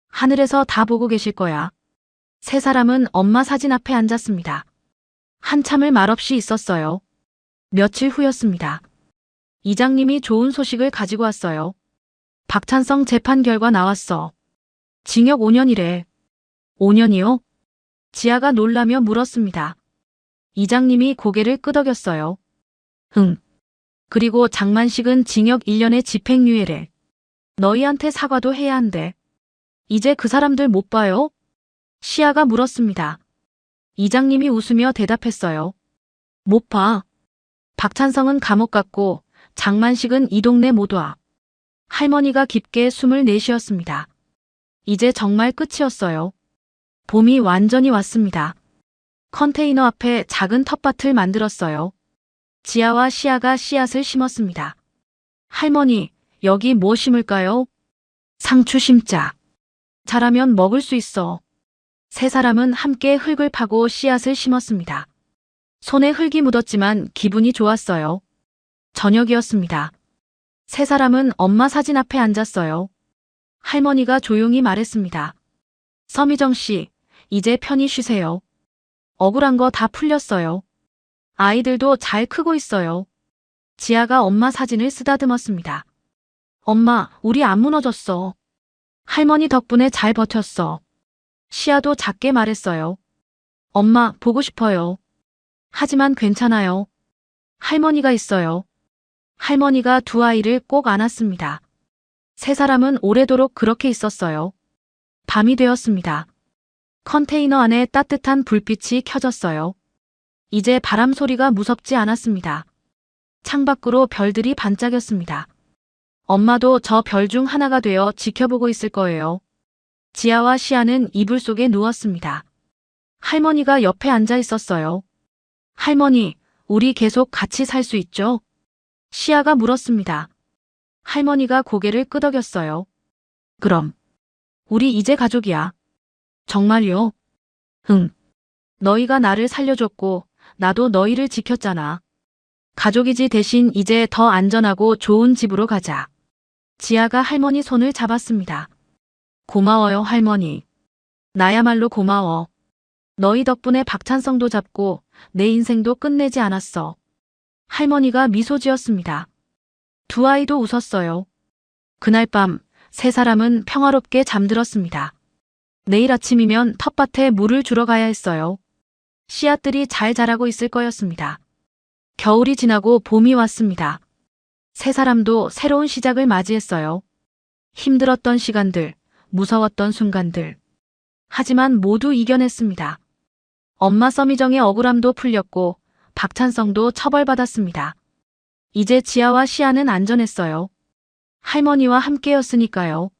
Speaker 2: 하늘에서 다 보고 계실 거야. 세 사람은 엄마 사진 앞에 앉았습니다. 한참을 말없이 있었어요. 며칠 후였습니다. 이장님이 좋은 소식을 가지고 왔어요. 박찬성 재판 결과 나왔어. 징역 5년이래. 5년이요? 지아가 놀라며 물었습니다. 이장님이 고개를 끄덕였어요. 응. 그리고 장만식은 징역 1년에 집행유예래. 너희한테 사과도 해야 한대. 이제 그 사람들 못 봐요? 시아가 물었습니다. 이장님이 웃으며 대답했어요. 못 봐. 박찬성은 감옥 갔고 장만식은 이 동네 못 와. 할머니가 깊게 숨을 내쉬었습니다. 이제 정말 끝이었어요. 봄이 완전히 왔습니다. 컨테이너 앞에 작은 텃밭을 만들었어요. 지아와 시아가 씨앗을 심었습니다. 할머니, 여기 뭐 심을까요? 상추 심자. 자라면 먹을 수 있어. 세 사람은 함께 흙을 파고 씨앗을 심었습니다. 손에 흙이 묻었지만 기분이 좋았어요. 저녁이었습니다. 세 사람은 엄마 사진 앞에 앉았어요. 할머니가 조용히 말했습니다. 서미정 씨, 이제 편히 쉬세요. 억울한 거 다 풀렸어요. 아이들도 잘 크고 있어요. 지아가 엄마 사진을 쓰다듬었습니다. 엄마, 우리 안 무너졌어. 할머니 덕분에 잘 버텼어. 시아도 작게 말했어요. 엄마, 보고 싶어요. 하지만 괜찮아요. 할머니가 있어요. 할머니가 두 아이를 꼭 안았습니다. 세 사람은 오래도록 그렇게 있었어요. 밤이 되었습니다. 컨테이너 안에 따뜻한 불빛이 켜졌어요. 이제 바람 소리가 무섭지 않았습니다. 창밖으로 별들이 반짝였습니다. 엄마도 저 별 중 하나가 되어 지켜보고 있을 거예요. 지아와 시아는 이불 속에 누웠습니다. 할머니가 옆에 앉아 있었어요. 할머니, 우리 계속 같이 살 수 있죠? 시아가 물었습니다. 할머니가 고개를 끄덕였어요. 그럼. 우리 이제 가족이야. 정말요? 응. 너희가 나를 살려줬고 나도 너희를 지켰잖아. 가족이지 대신 이제 더 안전하고 좋은 집으로 가자. 지아가 할머니 손을 잡았습니다. 고마워요, 할머니. 나야말로 고마워. 너희 덕분에 박찬성도 잡고 내 인생도 끝내지 않았어. 할머니가 미소 지었습니다. 두 아이도 웃었어요. 그날 밤 세 사람은 평화롭게 잠들었습니다. 내일 아침이면 텃밭에 물을 주러 가야 했어요. 씨앗들이 잘 자라고 있을 거였습니다. 겨울이 지나고 봄이 왔습니다. 세 사람도 새로운 시작을 맞이했어요. 힘들었던 시간들, 무서웠던 순간들. 하지만 모두 이겨냈습니다. 엄마 서미정의 억울함도 풀렸고 박찬성도 처벌받았습니다. 이제 지아와 시아는 안전했어요. 할머니와 함께였으니까요.